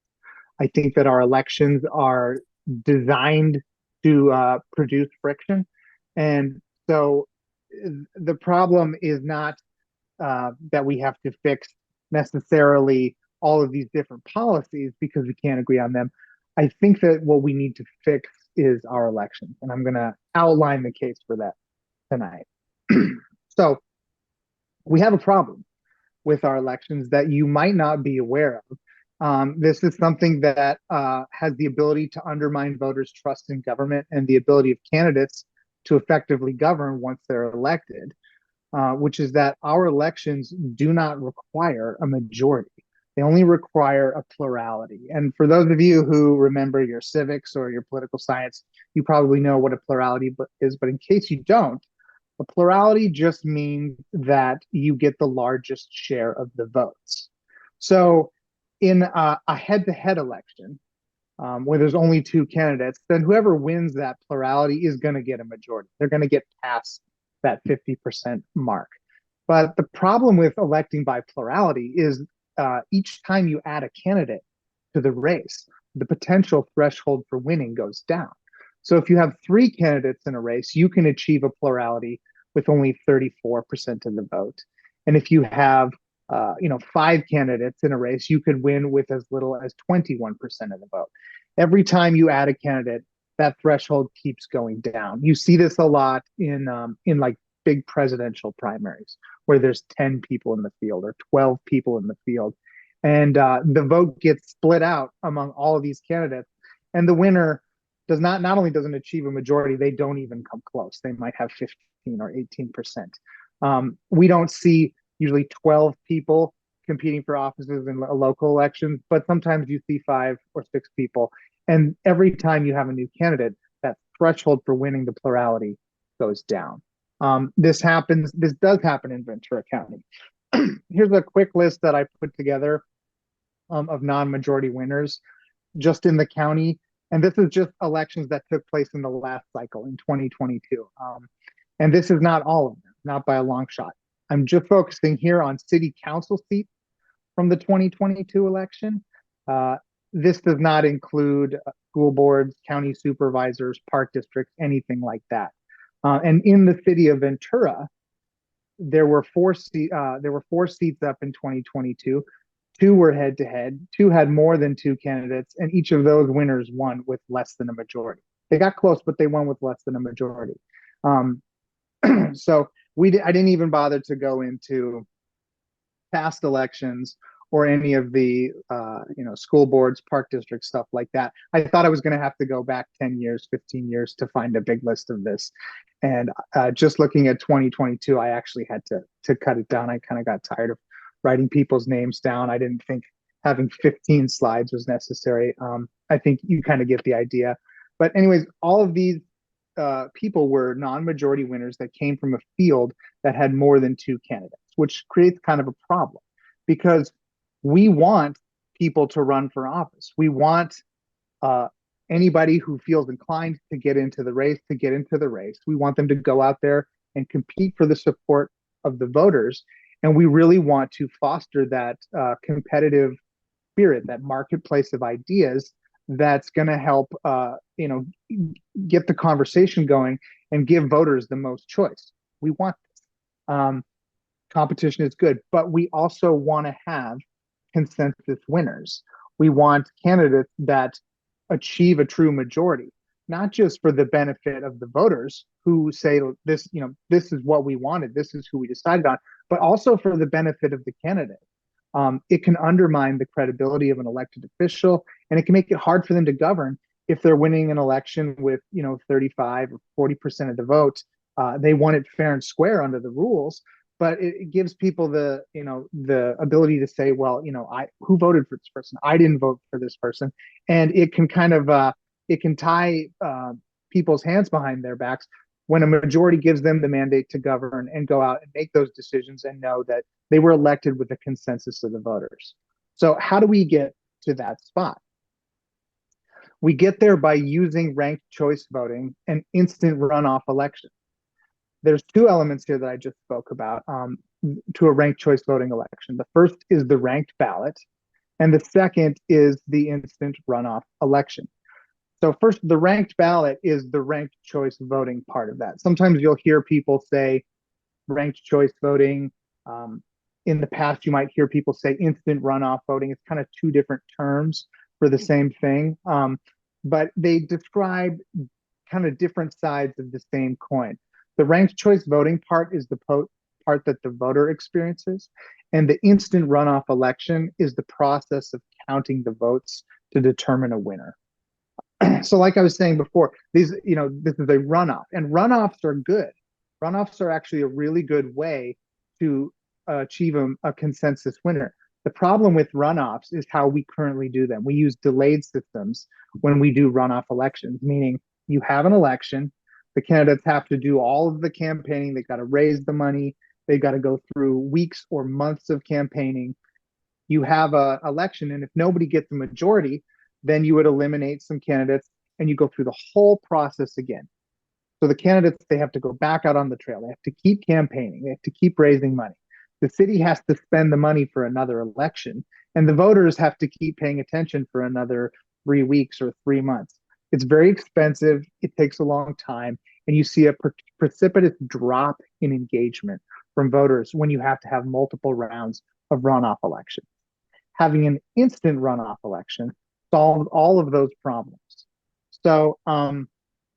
I think that our elections are designed to produce friction. And so the problem is not that we have to fix necessarily all of these different policies because we can't agree on them. I think that what we need to fix is our elections, and I'm going to outline the case for that tonight. So we have a problem with our elections that you might not be aware of. This is something that has the ability to undermine voters' trust in government and the ability of candidates to effectively govern once they're elected, which is that our elections do not require a majority. They only require a plurality. And for those of you who remember your civics or your political science, you probably know what a plurality is. But in case you don't, a plurality just means that you get the largest share of the votes. So in a head-to-head election, where there's only two candidates, then whoever wins that plurality is going to get a majority. They're going to get past that 50% mark. But the problem with electing by plurality is each time you add a candidate to the race, the potential threshold for winning goes down. So if you have three candidates in a race, you can achieve a plurality with only 34% of the vote. And if you have 5 candidates in a race, you could win with as little as 21% of the vote. Every time you add a candidate, that threshold keeps going down. You see this a lot in like big presidential primaries where there's 10 people in the field or 12 people in the field. And the vote gets split out among all of these candidates. And the winner does not only doesn't achieve a majority, they don't even come close. They might have 15 or 18%. We don't see usually 12 people competing for offices in local elections, but sometimes you see 5 or 6 people. And every time you have a new candidate, that threshold for winning the plurality goes down. This does happen in Ventura County. Here's a quick list that I put together of non-majority winners just in the county. And this is just elections that took place in the last cycle in 2022. And this is not all of them, not by a long shot. I'm just focusing here on city council seats from the 2022 election. This does not include school boards, county supervisors, park districts, anything like that. And in the city of Ventura, there were 4 seats up in 2022. 2 were head to head, 2 had more than 2 candidates, and each of those winners won with less than a majority. They got close, but they won with less than a majority. So I didn't even bother to go into past elections or any of the school boards, park districts, stuff like that. I thought I was going to have to go back 10 years, 15 years to find a big list of this. And just looking at 2022, I actually had to cut it down. I kind of got tired of writing people's names down. I didn't think having 15 slides was necessary. I think you kind of get the idea. But anyways, all of these people were non-majority winners that came from a field that had more than 2 candidates, which creates kind of a problem because we want people to run for office. We want anybody who feels inclined to get into the race to get into the race. We want them to go out there and compete for the support of the voters. And we really want to foster that competitive spirit, that marketplace of ideas that's going to help, get the conversation going and give voters the most choice. We want this. Competition is good, but we also want to have consensus winners. We want candidates that achieve a true majority, not just for the benefit of the voters who say this, this is what we wanted, this is who we decided on, but also for the benefit of the candidate. It can undermine the credibility of an elected official, and it can make it hard for them to govern if they're winning an election with 35 or 40% of the vote. They want it fair and square under the rules, but it gives people the ability to say, well, who voted for this person? I didn't vote for this person, and it can kind of it can tie people's hands behind their backs when a majority gives them the mandate to govern and go out and make those decisions and know that they were elected with the consensus of the voters. So how do we get to that spot? We get there by using ranked choice voting and instant runoff election. There's 2 elements here that I just spoke about to a ranked choice voting election. The first is the ranked ballot, and the second is the instant runoff election. So first, the ranked ballot is the ranked choice voting part of that. Sometimes you'll hear people say ranked choice voting. In the past, you might hear people say instant runoff voting. It's kind of 2 different terms for the same thing, but they describe kind of different sides of the same coin. The ranked choice voting part is the part that the voter experiences, and the instant runoff election is the process of counting the votes to determine a winner. So like I was saying before, this is a runoff, and runoffs are good. Runoffs are actually a really good way to achieve a consensus winner. The problem with runoffs is how we currently do them. We use delayed systems when we do runoff elections, meaning you have an election, the candidates have to do all of the campaigning, they've got to raise the money, they've got to go through weeks or months of campaigning. You have an election, and if nobody gets a majority, then you would eliminate some candidates and you go through the whole process again. So the candidates, they have to go back out on the trail. They have to keep campaigning. They have to keep raising money. The city has to spend the money for another election, and the voters have to keep paying attention for another 3 weeks or 3 months. It's very expensive. It takes a long time, and you see a precipitous drop in engagement from voters when you have to have multiple rounds of runoff elections. Having an instant runoff election solves all of those problems. So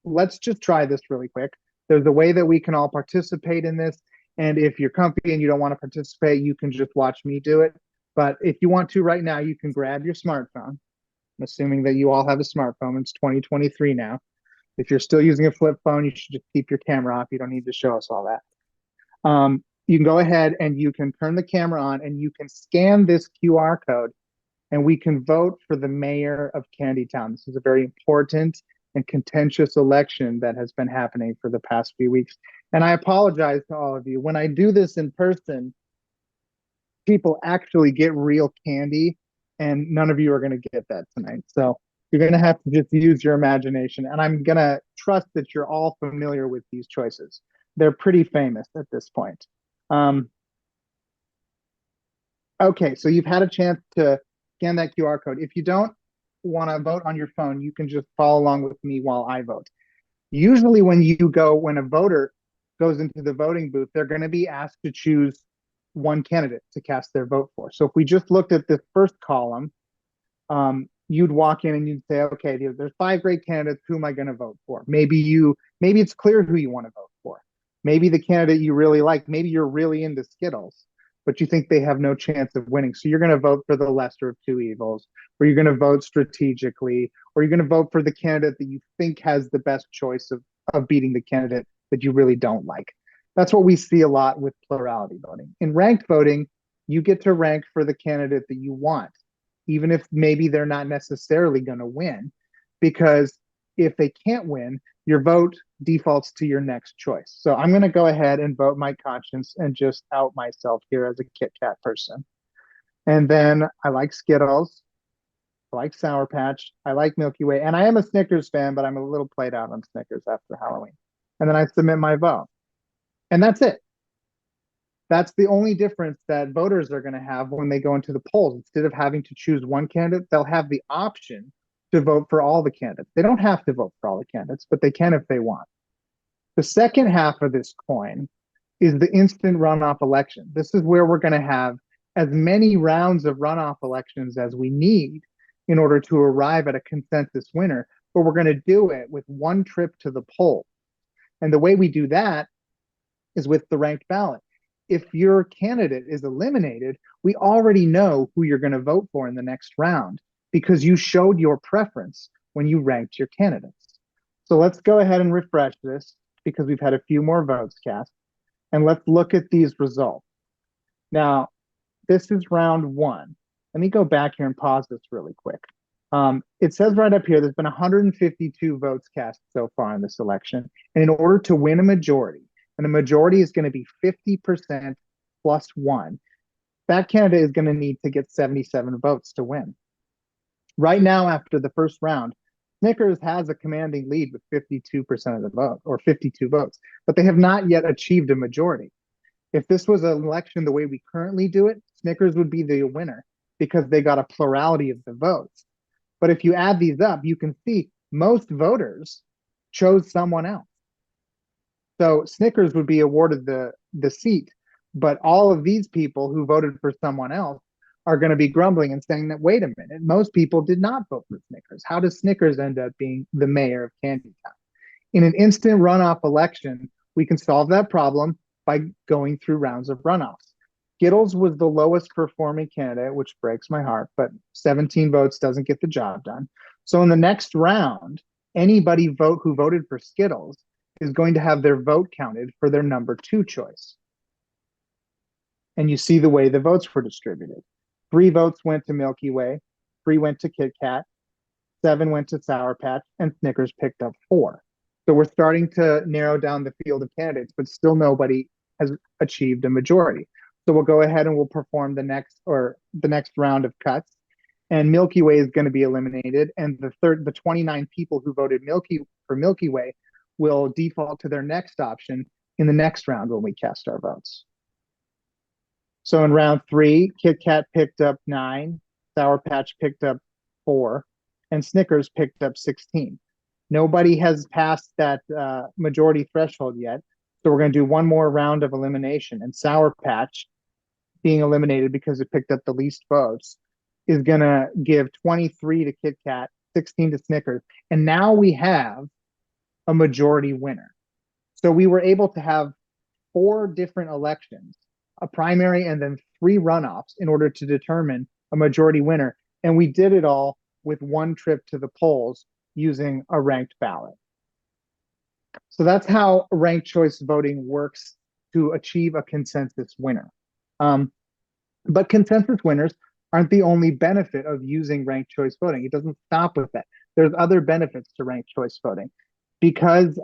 let's just try this really quick. There's a way that we can all participate in this. And if you're comfy and you don't want to participate, you can just watch me do it. But if you want to right now, you can grab your smartphone. I'm assuming that you all have a smartphone. It's 2023 now. If you're still using a flip phone, you should just keep your camera off. You don't need to show us all that. You can go ahead and you can turn the camera on and you can scan this QR code and we can vote for the mayor of Candytown. This is a very important and contentious election that has been happening for the past few weeks. And I apologize to all of you. When I do this in person, people actually get real candy, and none of you are going to get that tonight. So you're going to have to just use your imagination. And I'm going to trust that you're all familiar with these choices. They're pretty famous at this point. Okay, so you've had a chance to scan that QR code. If you don't want to vote on your phone, you can just follow along with me while I vote. Usually when a voter goes into the voting booth, they're going to be asked to choose one candidate to cast their vote for. So if we just looked at this first column, you'd walk in and you'd say, okay, there's 5 great candidates. Who am I going to vote for? Maybe it's clear who you want to vote for. Maybe the candidate you really like, maybe you're really into Skittles, but you think they have no chance of winning. So you're going to vote for the lesser of two evils, or you're going to vote strategically, or you're going to vote for the candidate that you think has the best choice of beating the candidate that you really don't like. That's what we see a lot with plurality voting. In ranked voting, you get to rank for the candidate that you want, even if maybe they're not necessarily going to win, because if they can't win, your vote defaults to your next choice. So I'm going to go ahead and vote my conscience and just out myself here as a Kit Kat person. And then I like Skittles, I like Sour Patch, I like Milky Way, and I am a Snickers fan, but I'm a little played out on Snickers after Halloween. And then I submit my vote. And that's it. That's the only difference that voters are going to have when they go into the polls. Instead of having to choose one candidate, they'll have the option to vote for all the candidates. They don't have to vote for all the candidates, but they can if they want. The second half of this coin is the instant runoff election. This is where we're going to have as many rounds of runoff elections as we need in order to arrive at a consensus winner, but we're going to do it with one trip to the poll. And the way we do that is with the ranked ballot. If your candidate is eliminated, we already know who you're going to vote for in the next round because you showed your preference when you ranked your candidates. So let's go ahead and refresh this because we've had a few more votes cast. And let's look at these results. Now, this is round 1. Let me go back here and pause this really quick. It says right up here, there's been 152 votes cast so far in this election. And in order to win a majority, and the majority is going to be 50% plus 1, that candidate is going to need to get 77 votes to win. Right now, after the first round, Snickers has a commanding lead with 52% of the vote, or 52 votes, but they have not yet achieved a majority. If this was an election the way we currently do it, Snickers would be the winner because they got a plurality of the votes. But if you add these up, you can see most voters chose someone else. So Snickers would be awarded the seat, but all of these people who voted for someone else are going to be grumbling and saying that, wait a minute, most people did not vote for Snickers. How does Snickers end up being the mayor of Candy Town? In an instant runoff election, we can solve that problem by going through rounds of runoffs. Skittles was the lowest performing candidate, which breaks my heart, but 17 votes doesn't get the job done. So in the next round, anybody who voted for Skittles is going to have their vote counted for their number 2 choice. And you see the way the votes were distributed. 3 votes went to Milky Way, 3 went to Kit Kat, 7 went to Sour Patch, and Snickers picked up 4. So we're starting to narrow down the field of candidates, but still nobody has achieved a majority. So we'll go ahead and we'll perform the next round of cuts, and Milky Way is going to be eliminated, and the 29 people who voted for Milky Way will default to their next option in the next round when we cast our votes. So in round 3, Kit Kat picked up 9, Sour Patch picked up 4, and Snickers picked up 16. Nobody has passed that majority threshold yet, so we're going to do one more round of elimination, and Sour Patch, being eliminated because it picked up the least votes, is going to give 23 to Kit Kat, 16 to Snickers, and now we have a majority winner. So we were able to have 4 different elections, a primary and then 3 runoffs in order to determine a majority winner. And we did it all with one trip to the polls using a ranked ballot. So that's how ranked choice voting works to achieve a consensus winner. But consensus winners aren't the only benefit of using ranked choice voting. It doesn't stop with that. There's other benefits to ranked choice voting. Because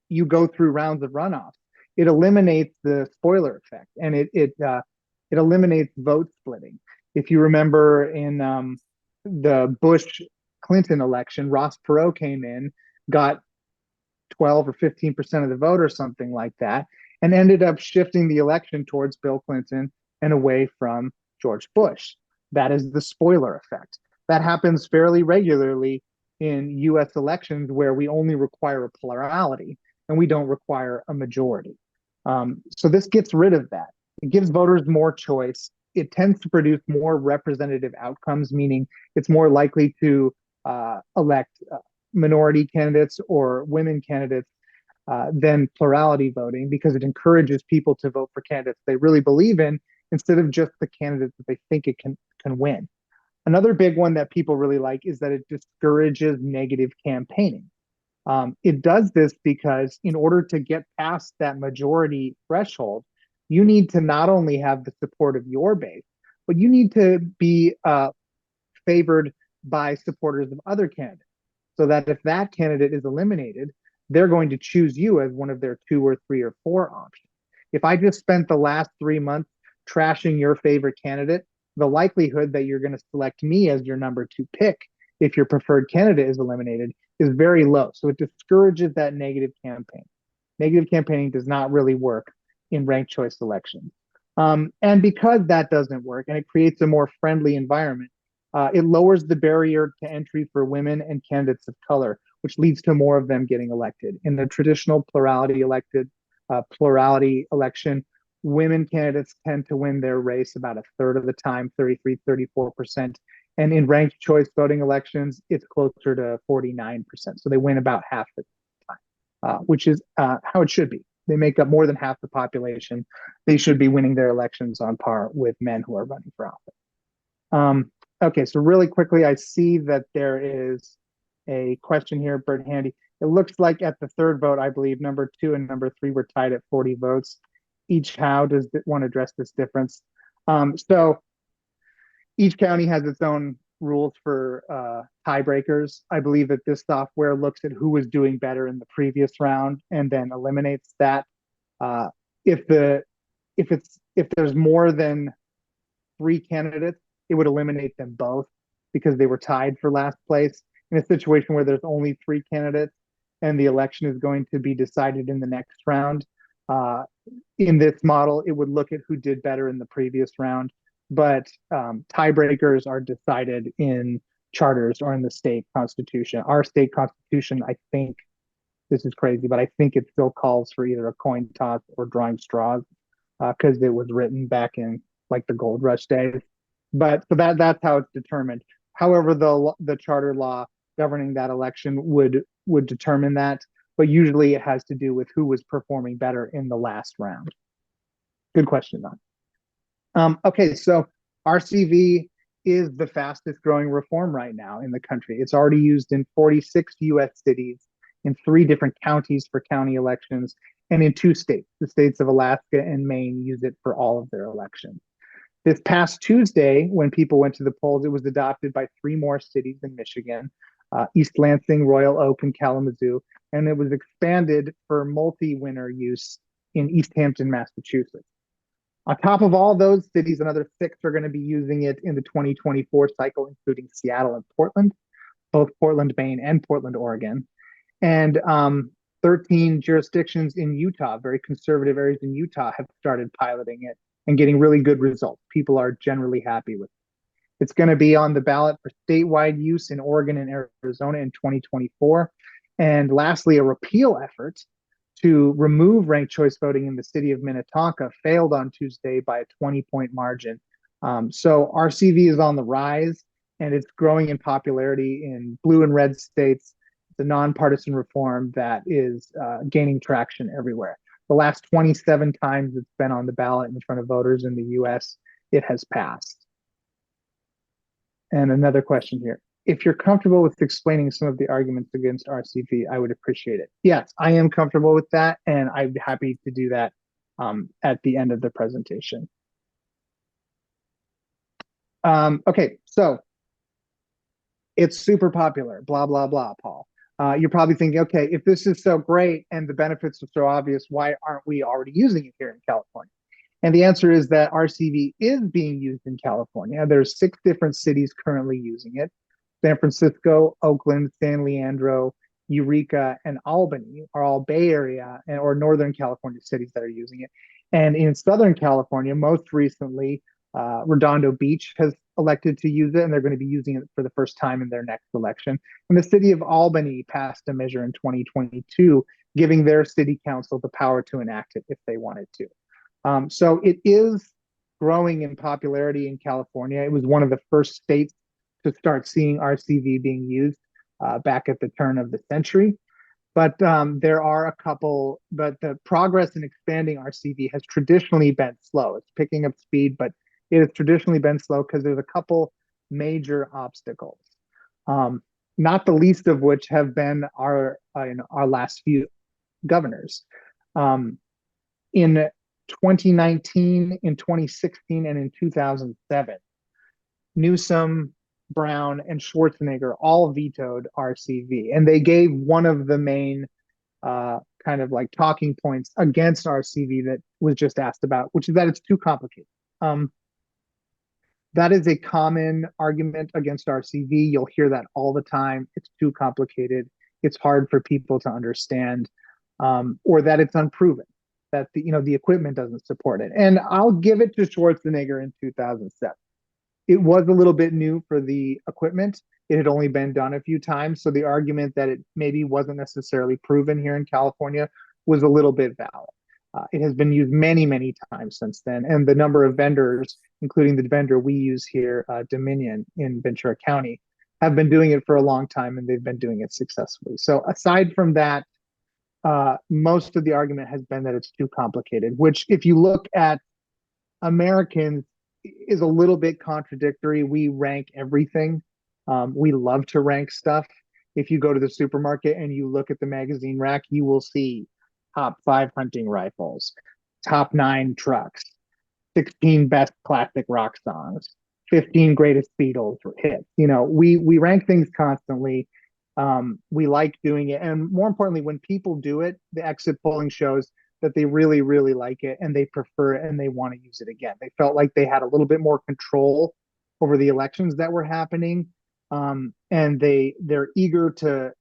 you go through rounds of runoffs, it eliminates the spoiler effect, and it eliminates vote splitting. If you remember in the Bush-Clinton election, Ross Perot came in, got 12 or 15% of the vote or something like that, and ended up shifting the election towards Bill Clinton and away from George Bush. That is the spoiler effect. That happens fairly regularly in US elections where we only require a plurality and we don't require a majority. So this gets rid of that. It gives voters more choice. It tends to produce more representative outcomes, meaning it's more likely to elect minority candidates or women candidates than plurality voting, because it encourages people to vote for candidates they really believe in instead of just the candidates that they think it can win. Another big one that people really like is that it discourages negative campaigning. It does this because in order to get past that majority threshold, you need to not only have the support of your base, but you need to be favored by supporters of other candidates, so that if that candidate is eliminated, they're going to choose you as one of their 2 or 3 or 4 options. If I just spent the last 3 months trashing your favorite candidate, the likelihood that you're going to select me as your number 2 pick if your preferred candidate is eliminated is very low. So it discourages that negative campaign. Negative campaigning does not really work in ranked choice elections. And because that doesn't work and it creates a more friendly environment, it lowers the barrier to entry for women and candidates of color, which leads to more of them getting elected. In the traditional plurality election, women candidates tend to win their race about a third of the time, 33, 34%. And in ranked choice voting elections, it's closer to 49%. So they win about half the time, which is how it should be. They make up more than half the population. They should be winning their elections on par with men who are running for office. Okay, so really quickly, I see that there is a question here, Bert Handy. It looks like at the third vote, I believe number 2 and number 3 were tied at 40 votes each. How does one address this difference? So each county has its own rules for tiebreakers. I believe that this software looks at who was doing better in the previous round and then eliminates that. If there's more than 3 candidates, it would eliminate them both because they were tied for last place. In a situation where there's only 3 candidates and the election is going to be decided in the next round, in this model, it would look at who did better in the previous round. But tiebreakers are decided in charters or in the state constitution. Our state constitution, I think, this is crazy, but I think it still calls for either a coin toss or drawing straws because it was written back in like the gold rush days. But so that's how it's determined. However, the charter law governing that election would determine that, but usually it has to do with who was performing better in the last round. Good question, Don. Okay, so RCV is the fastest growing reform right now in the country. It's already used in 46 U.S. cities, in 3 different counties for county elections, and in 2 states. The states of Alaska and Maine use it for all of their elections. This past Tuesday, when people went to the polls, it was adopted by 3 more cities in Michigan, East Lansing, Royal Oak, and Kalamazoo, and it was expanded for multi-winner use in East Hampton, Massachusetts. On top of all those cities, another 6 are going to be using it in the 2024 cycle, including Seattle and Portland, both Portland, Maine, and Portland, Oregon. And 13 jurisdictions in Utah, very conservative areas in Utah, have started piloting it and getting really good results. People are generally happy with it. It's going to be on the ballot for statewide use in Oregon and Arizona in 2024. And lastly, a repeal effort to remove ranked choice voting in the city of Minnetonka failed on Tuesday by a 20-point margin. So RCV is on the rise, and it's growing in popularity in blue and red states. It's a nonpartisan reform that is gaining traction everywhere. The last 27 times it's been on the ballot in front of voters in the US, it has passed. And another question here. If you're comfortable with explaining some of the arguments against RCV, I would appreciate it. Yes, I am comfortable with that, and I'd be happy to do that at the end of the presentation. Okay, so it's super popular, blah, blah, blah, Paul. You're probably thinking, okay, if this is so great and the benefits are so obvious, why aren't we already using it here in California? And the answer is that RCV is being used in California. There's 6 different cities currently using it. San Francisco, Oakland, San Leandro, Eureka, and Albany are all Bay Area or Northern California cities that are using it. And in Southern California, most recently, Redondo Beach has elected to use it, and they're going to be using it for the first time in their next election. And the city of Albany passed a measure in 2022 giving their city council the power to enact it if they wanted to. So it is growing in popularity in California. It was one of the first states to start seeing RCV being used back at the turn of the century. But there are a couple, but the progress in expanding RCV has traditionally been slow. It's picking up speed, but it has traditionally been slow because there's a couple major obstacles. Not the least of which have been our last few governors. In 2019, in 2016, and in 2007, Newsom, Brown, and Schwarzenegger all vetoed RCV, and they gave one of the main kind of like talking points against RCV that was just asked about, which is that it's too complicated. That is a common argument against RCV. You'll hear that all the time. It's too complicated. It's hard for people to understand, or that it's unproven, that the equipment doesn't support it. And I'll give it to Schwarzenegger in 2007. It was a little bit new for the equipment. It had only been done a few times. So the argument that it maybe wasn't necessarily proven here in California was a little bit valid. It has been used many, many times since then. And the number of vendors, including the vendor we use here, Dominion in Ventura County, have been doing it for a long time, and they've been doing it successfully. So aside from that, most of the argument has been that it's too complicated, which if you look at Americans is a little bit contradictory. We rank everything. We love to rank stuff. If you go to the supermarket and you look at the magazine rack, you will see top 5 hunting rifles, top 9 trucks, 16 best classic rock songs, 15 greatest Beatles hits. We rank things constantly. We like doing it. And more importantly, when people do it, the exit polling shows that they really, really like it and they prefer it and they want to use it again. They felt like they had a little bit more control over the elections that were happening. And they're eager to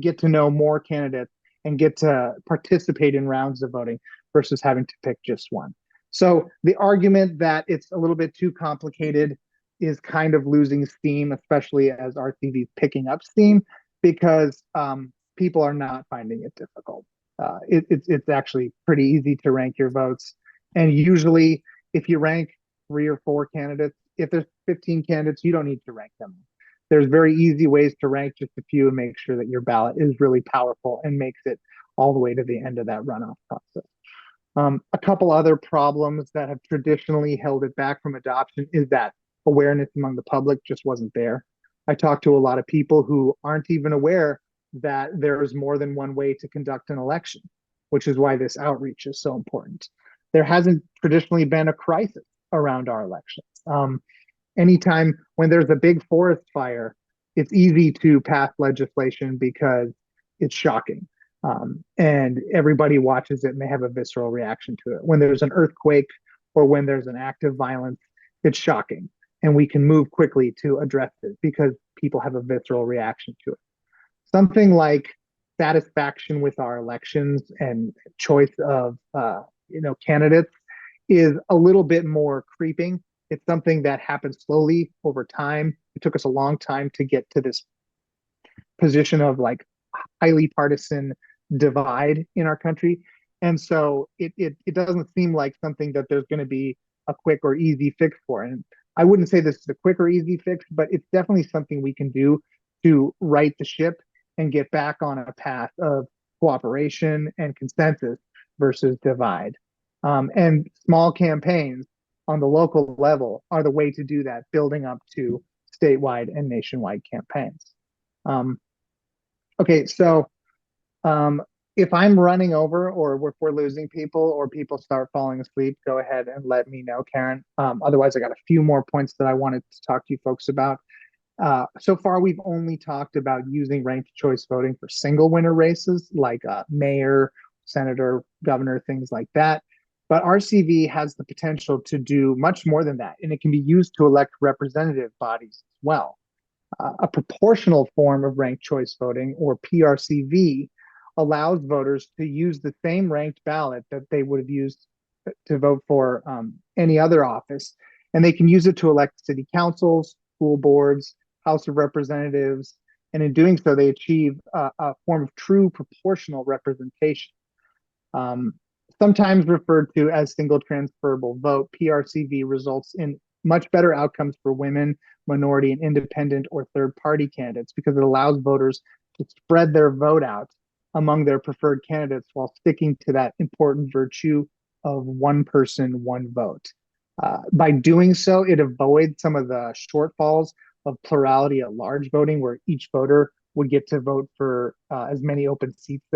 get to know more candidates and get to participate in rounds of voting versus having to pick just one. So the argument that it's a little bit too complicated is kind of losing steam, especially as RCV is picking up steam, because people are not finding it difficult. It's actually pretty easy to rank your votes. And usually if you rank 3 or 4 candidates, if there's 15 candidates, you don't need to rank them. There's very easy ways to rank just a few and make sure that your ballot is really powerful and makes it all the way to the end of that runoff process. A couple other problems that have traditionally held it back from adoption is that awareness among the public just wasn't there. I talked to a lot of people who aren't even aware that there's more than one way to conduct an election, which is why this outreach is so important. There hasn't traditionally been a crisis around our elections. Anytime when there's a big forest fire, it's easy to pass legislation because it's shocking. And everybody watches it and they have a visceral reaction to it. When there's an earthquake or when there's an act of violence, it's shocking. And we can move quickly to address it because people have a visceral reaction to it. Something like satisfaction with our elections and choice of candidates is a little bit more creeping. It's something that happens slowly over time. It took us a long time to get to this position of like highly partisan divide in our country. And so it doesn't seem like something that there's going to be a quick or easy fix for. And I wouldn't say this is a quick or easy fix, but it's definitely something we can do to right the ship and get back on a path of cooperation and consensus versus divide. And small campaigns on the local level are the way to do that, building up to statewide and nationwide campaigns. Okay, so if I'm running over or if we're losing people or people start falling asleep, go ahead and let me know, Karen. Otherwise, I got a few more points that I wanted to talk to you folks about. So far, we've only talked about using ranked choice voting for single winner races like mayor, senator, governor, things like that. But RCV has the potential to do much more than that, and it can be used to elect representative bodies as well. A proportional form of ranked choice voting, or PRCV, allows voters to use the same ranked ballot that they would have used to vote for any other office, and they can use it to elect city councils, school boards, House of Representatives, And in doing so, they achieve a form of true proportional representation. Sometimes referred to as single transferable vote, PRCV results in much better outcomes for women, minority, and independent or third-party candidates because it allows voters to spread their vote out among their preferred candidates while sticking to that important virtue of one person, one vote. By doing so, it avoids some of the shortfalls of plurality at large voting, where each voter would get to vote for as many open seats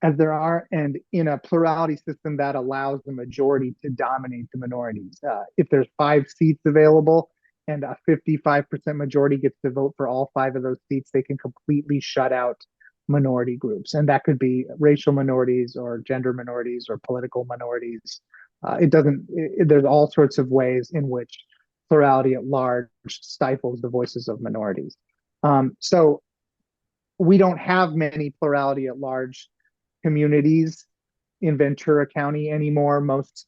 as there are, and in a plurality system that allows the majority to dominate the minorities. If there's 5 seats available and a 55% majority gets to vote for all 5 of those seats, they can completely shut out minority groups. And that could be racial minorities or gender minorities or political minorities. There's all sorts of ways in which plurality at large stifles the voices of minorities. So we don't have many plurality at large communities in Ventura County anymore. Most,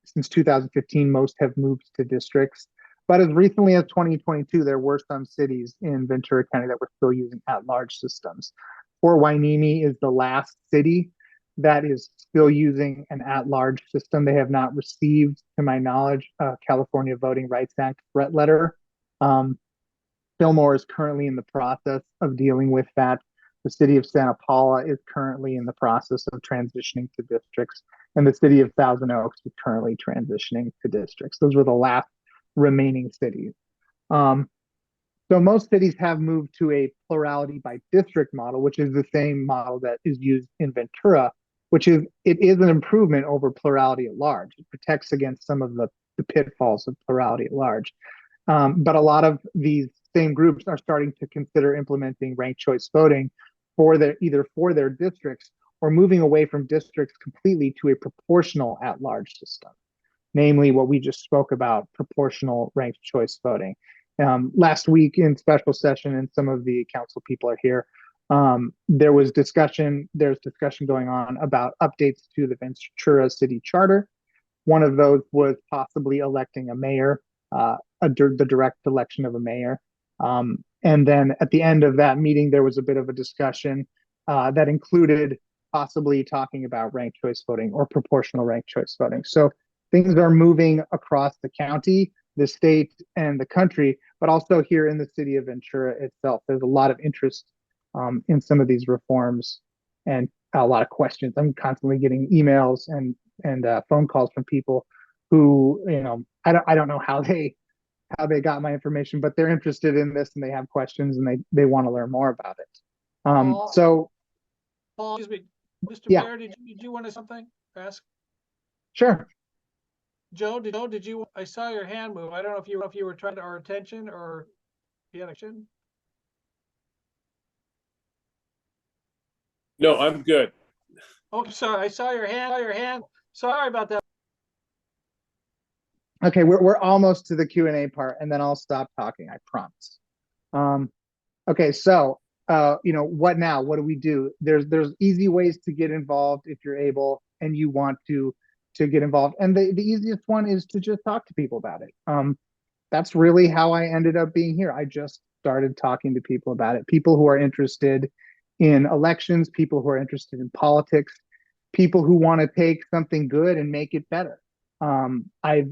since 2015, most have moved to districts. But as recently as 2022, there were some cities in Ventura County that were still using at-large systems. Fort Hueneme is the last city that is still using an at-large system. They have not received, to my knowledge, a California Voting Rights Act threat letter. Fillmore is currently in the process of dealing with that. The city of Santa Paula is currently in the process of transitioning to districts, and the city of Thousand Oaks is currently transitioning to districts. Those were the last remaining cities. So most cities have moved to a plurality by district model, which is the same model that is used in Ventura, it is an improvement over plurality at large. It protects against some of the pitfalls of plurality at large. But a lot of these same groups are starting to consider implementing ranked choice voting either for their districts or moving away from districts completely to a proportional at-large system, namely what we just spoke about, proportional ranked choice voting. Last week in special session, and some of the council people are here, there's discussion going on about updates to the Ventura City Charter. One of those was possibly electing a mayor, the direct election of a mayor. And then at the end of that meeting, there was a bit of a discussion that included possibly talking about ranked choice voting or proportional ranked choice voting. So things are moving across the county, the state, and the country, but also here in the city of Ventura itself. There's a lot of interest in some of these reforms and a lot of questions. I'm constantly getting emails and phone calls from people who, I don't know how they got my information, but they're interested in this and they have questions and they want to learn more about it. So, Paul, excuse me, Mr. Yeah. Mayor, did you want to something? Ask. Sure. Joe, did you? I saw your hand move. I don't know if you were trying to our attention or you had action. No, I'm good. Oh, sorry. I saw your hand. Sorry about that. Okay, we're almost to the Q&A part, and then I'll stop talking, I promise. Okay, so what now? What do we do? There's easy ways to get involved if you're able and you want to get involved. And the easiest one is to just talk to people about it. That's really how I ended up being here. I just started talking to people about it. People who are interested in elections, people who are interested in politics, people who want to take something good and make it better. I've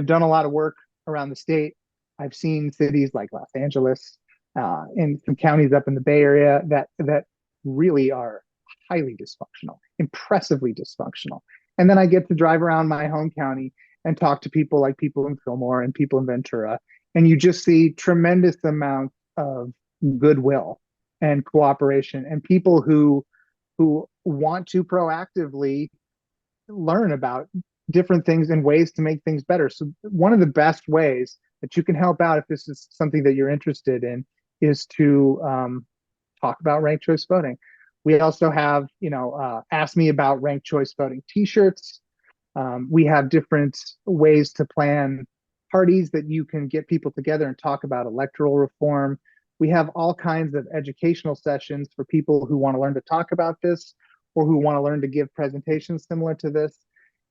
done a lot of work around the state. I've seen cities like Los Angeles and some counties up in the Bay Area that really are highly dysfunctional, impressively dysfunctional. And then I get to drive around my home county and talk to people in Fillmore and people in Ventura. And you just see tremendous amounts of goodwill and cooperation and people who want to proactively learn about different things and ways to make things better. So one of the best ways that you can help out if this is something that you're interested in is to talk about ranked choice voting. We also have, ask me about ranked choice voting t-shirts. We have different ways to plan parties that you can get people together and talk about electoral reform. We have all kinds of educational sessions for people who want to learn to talk about this or who want to learn to give presentations similar to this.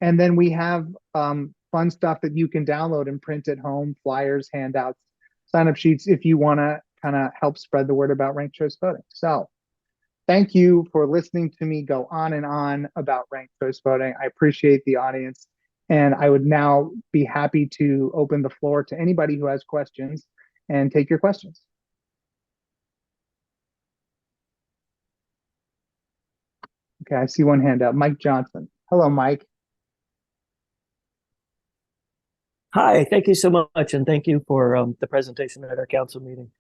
And then we have fun stuff that you can download and print at home, flyers, handouts, sign-up sheets if you want to kind of help spread the word about ranked choice voting. So thank you for listening to me go on and on about ranked choice voting. I appreciate the audience. And I would now be happy to open the floor to anybody who has questions and take your questions. Okay, I see one hand up. Mike Johnson. Hello, Mike. Hi, thank you so much, and thank you for the presentation at our council meeting.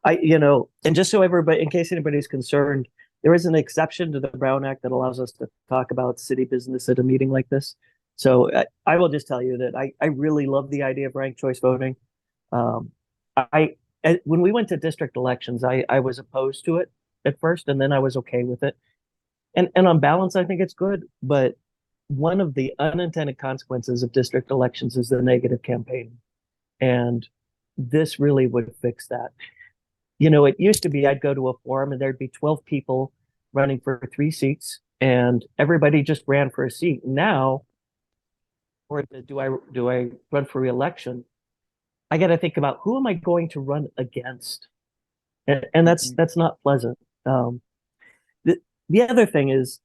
And just so everybody, in case anybody's concerned, there is an exception to the Brown Act that allows us to talk about city business at a meeting like this. So I will just tell you that I really love the idea of ranked choice voting. When we went to district elections, I was opposed to it at first, and then I was okay with it. And on balance, I think it's good, but one of the unintended consequences of district elections is the negative campaign. And this really would fix that. It used to be I'd go to a forum and there'd be 12 people running for 3 seats and everybody just ran for a seat. Now, or do I run for re-election? I got to think about who am I going to run against? And that's not pleasant. The other thing is,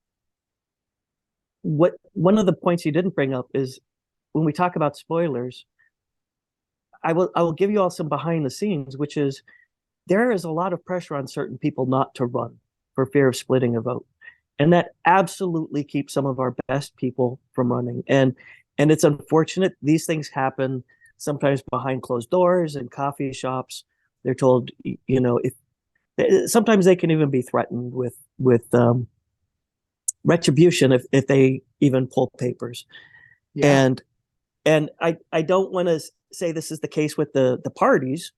one of the points you didn't bring up is when we talk about spoilers, I will give you all some behind the scenes, which is there is a lot of pressure on certain people not to run for fear of splitting a vote. And that absolutely keeps some of our best people from running. And it's unfortunate. These things happen sometimes behind closed doors in coffee shops. They're told, sometimes they can even be threatened with retribution if they even pull papers. Yeah. And I don't want to say this is the case with the parties,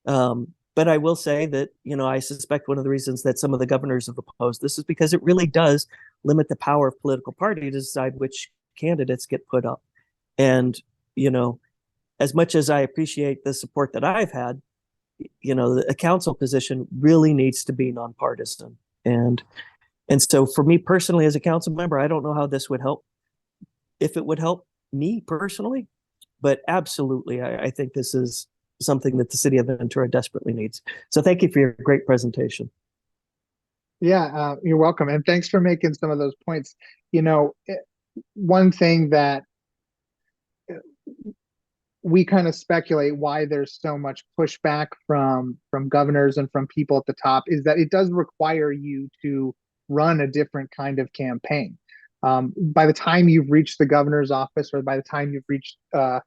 but I will say that, I suspect one of the reasons that some of the governors have opposed this is because it really does limit the power of political party to decide which candidates get put up. And, as much as I appreciate the support that I've had, a council position really needs to be nonpartisan. And so for me personally, as a council member, I don't know how this would help, if it would help me personally, but absolutely, I think this is something that the city of Ventura desperately needs. So thank you for your great presentation. Yeah, you're welcome. And thanks for making some of those points. One thing that we kind of speculate why there's so much pushback from governors and from people at the top is that it does require you to run a different kind of campaign. By the time you've reached the governor's office, or by the time you've reached high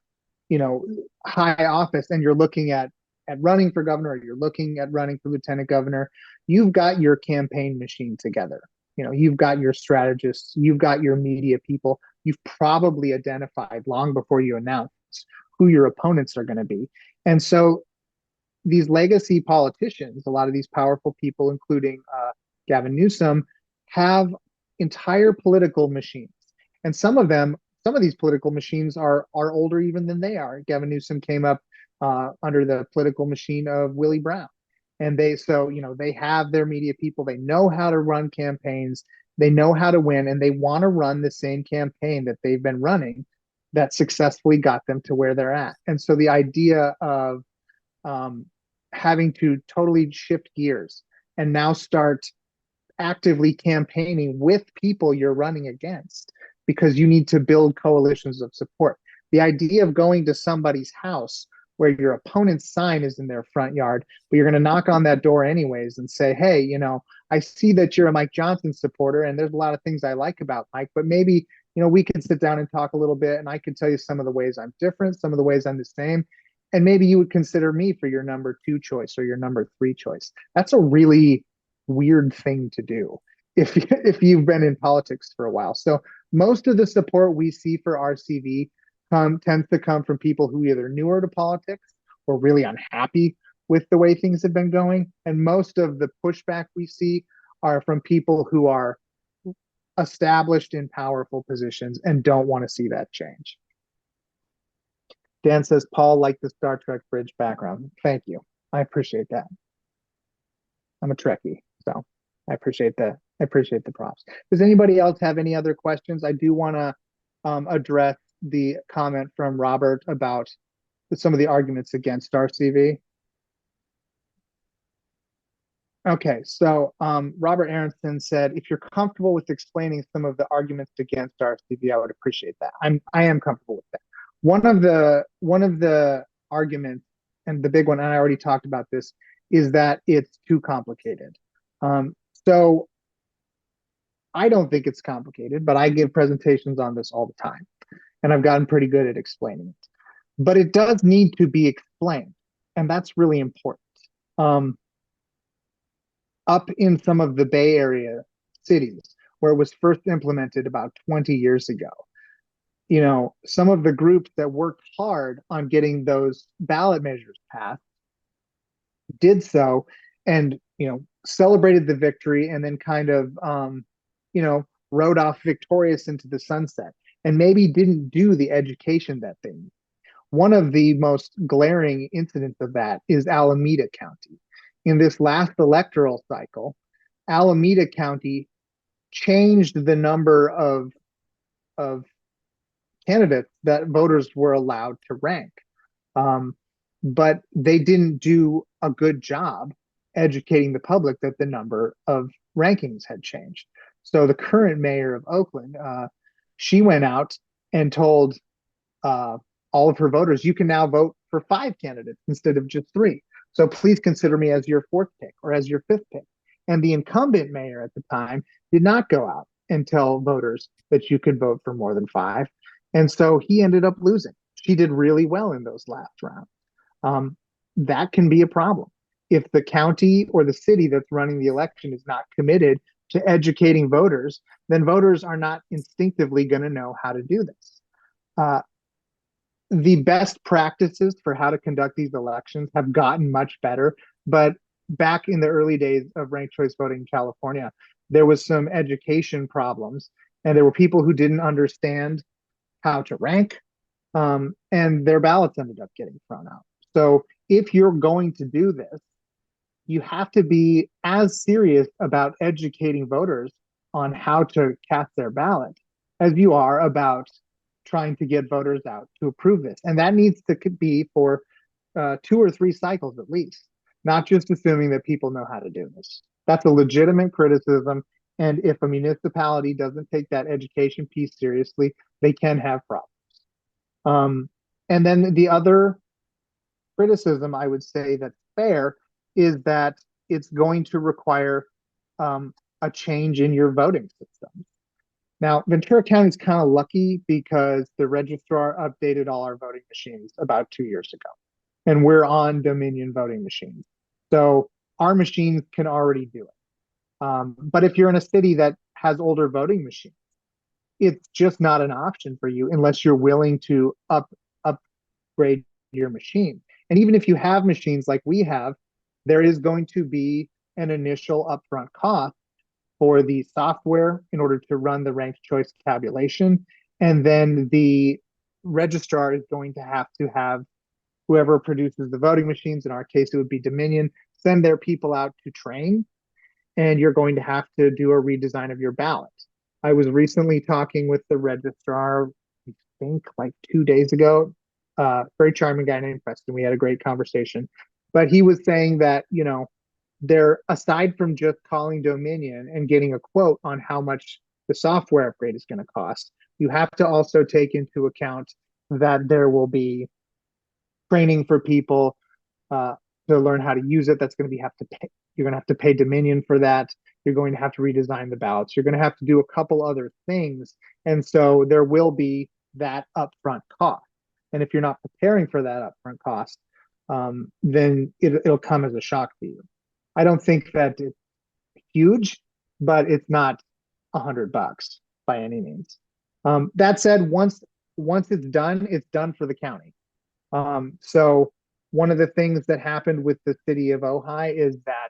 office, and you're looking at running for governor, or you're looking at running for lieutenant governor, you've got your campaign machine together. You've got your strategists, you've got your media people, you've probably identified long before you announce who your opponents are going to be. And so these legacy politicians, a lot of these powerful people, including Gavin Newsom, have entire political machines. And some of these political machines are older even than they are. Gavin Newsom came up under the political machine of Willie Brown. And they have their media people, they know how to run campaigns, they know how to win, and they want to run the same campaign that they've been running that successfully got them to where they're at. And so the idea of having to totally shift gears and now start actively campaigning with people you're running against, because you need to build coalitions of support. The idea of going to somebody's house where your opponent's sign is in their front yard, but you're going to knock on that door anyways and say, hey, I see that you're a Mike Johnson supporter and there's a lot of things I like about Mike, but maybe, we could sit down and talk a little bit and I could tell you some of the ways I'm different, some of the ways I'm the same. And maybe you would consider me for your number 2 choice or your number 3 choice. That's a really weird thing to do if you've been in politics for a while. So most of the support we see for RCV tends to come from people who either newer to politics or really unhappy with the way things have been going. And most of the pushback we see are from people who are established in powerful positions and don't want to see that change. Dan says, Paul liked the Star Trek bridge background. Thank you. I appreciate that. I'm a Trekkie, so I appreciate the props. Does anybody else have any other questions? I do want to address the comment from Robert about some of the arguments against RCV. Okay, so Robert Aronson said, if you're comfortable with explaining some of the arguments against RCV, I would appreciate that. I am comfortable with that. One of the arguments, and the big one, and I already talked about this, is that it's too complicated. So I don't think it's complicated, but I give presentations on this all the time, and I've gotten pretty good at explaining it. But it does need to be explained, and that's really important. Up in some of the Bay Area cities where it was first implemented about 20 years ago, you know, some of the groups that worked hard on getting those ballot measures passed did so and, you know, celebrated the victory and then kind of, you know, rode off victorious into the sunset and maybe didn't do the education that they need. One of the most glaring incidents of that is Alameda County. In this last electoral cycle, Alameda County changed the number of candidates that voters were allowed to rank. But they didn't do a good job educating the public that the number of rankings had changed. So the current mayor of Oakland, she went out and told all of her voters, you can now vote for 5 candidates instead of just 3. So please consider me as your 4th pick or as your 5th pick. And the incumbent mayor at the time did not go out and tell voters that you could vote for more than 5. And so he ended up losing. She did really well in those last rounds. That can be a problem. If the county or the city that's running the election is not committed to educating voters, then voters are not instinctively going to know how to do this. The best practices for how to conduct these elections have gotten much better, but back in the early days of ranked choice voting in California, there was some education problems, and there were people who didn't understand how to rank, and their ballots ended up getting thrown out. So if you're going to do this, you have to be as serious about educating voters on how to cast their ballot as you are about trying to get voters out to approve this. And that needs to be for 2 or 3 cycles at least, not just assuming that people know how to do this. That's a legitimate criticism. And if a municipality doesn't take that education piece seriously, they can have problems. And then the other criticism I would say that's fair is that it's going to require a change in your voting system. Now, Ventura County is kind of lucky because the registrar updated all our voting machines about 2 years ago, and we're on Dominion voting machines. So our machines can already do it. But if you're in a city that has older voting machines, it's just not an option for you unless you're willing to upgrade your machine. And even if you have machines like we have, there is going to be an initial upfront cost for the software in order to run the ranked choice tabulation. And then the registrar is going to have whoever produces the voting machines, in our case, it would be Dominion, send their people out to train. And you're going to have to do a redesign of your ballot. I was recently talking with the registrar, I think like 2 days ago, very charming guy named Preston. We had a great conversation, but he was saying that, you know, they're, aside from just calling Dominion and getting a quote on how much the software upgrade is going to cost, you have to also take into account that there will be training for people to learn how to use it. That's going to be you're going to have to pay Dominion for that. You're going to have to redesign the ballots. You're going to have to do a couple other things. And so there will be that upfront cost. And if you're not preparing for that upfront cost, then it'll come as a shock to you. I don't think that it's huge, but it's not $100 by any means. That said, once it's done for the county. So one of the things that happened with the city of Ojai is that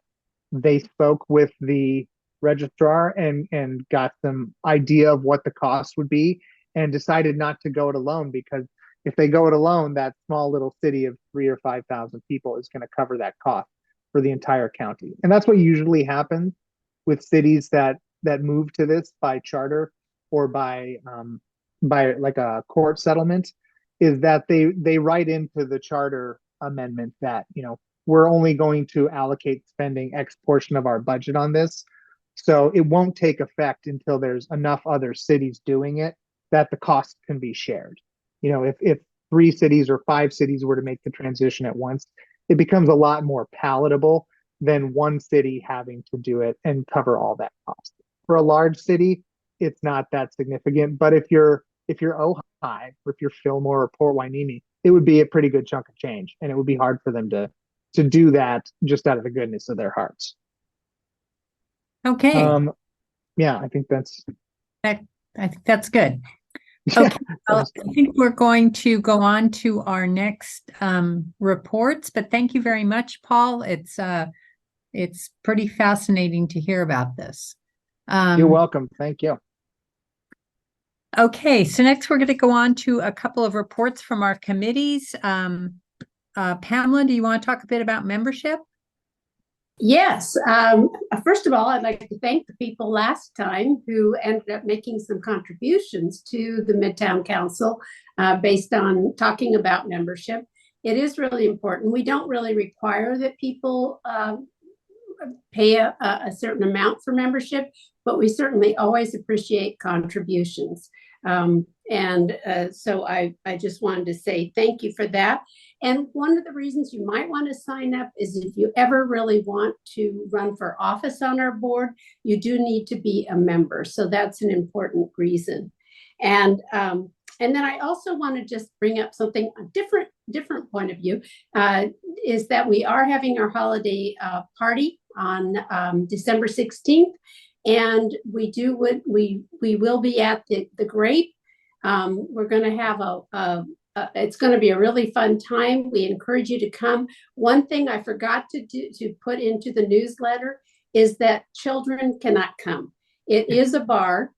they spoke with the registrar and got some idea of what the cost would be and decided not to go it alone, because if they go it alone, that small little city of 3,000 or 5,000 people is going to cover that cost for the entire county. And that's what usually happens with cities that move to this by charter or by like a court settlement, is that they write into the charter amendment that, you know, we're only going to allocate spending X portion of our budget on this. So it won't take effect until there's enough other cities doing it that the cost can be shared. You know, if 3 cities or 5 cities were to make the transition at once, it becomes a lot more palatable than one city having to do it and cover all that cost. For a large city, it's not that significant. But if you're Ojai or if you're Fillmore or Port Hueneme, it would be a pretty good chunk of change, and it would be hard for them to do that just out of the goodness of their hearts. Okay, Yeah, I think that's good. yeah, Okay, well, I think we're going to go on to our next reports, but thank you very much, Paul. It's pretty fascinating to hear about this. You're welcome. Thank you. Okay, so next we're going to go on to a couple of reports from our committees. Pamela, do you want to talk a bit about membership? Yes. First of all, I'd like to thank the people last time who ended up making some contributions to the Midtown Council based on talking about membership. It is really important. We don't really require that people pay a certain amount for membership, but we certainly always appreciate contributions. So I just wanted to say thank you for that. And one of the reasons you might want to sign up is if you ever really want to run for office on our board, you do need to be a member. So that's an important reason. And then I also want to just bring up something, a different point of view, is that we are having our holiday party on December 16th. And we will be at the Grape. We're going to have it's going to be a really fun time. We encourage you to come. One thing I forgot to put into the newsletter is that children cannot come. It is a bar,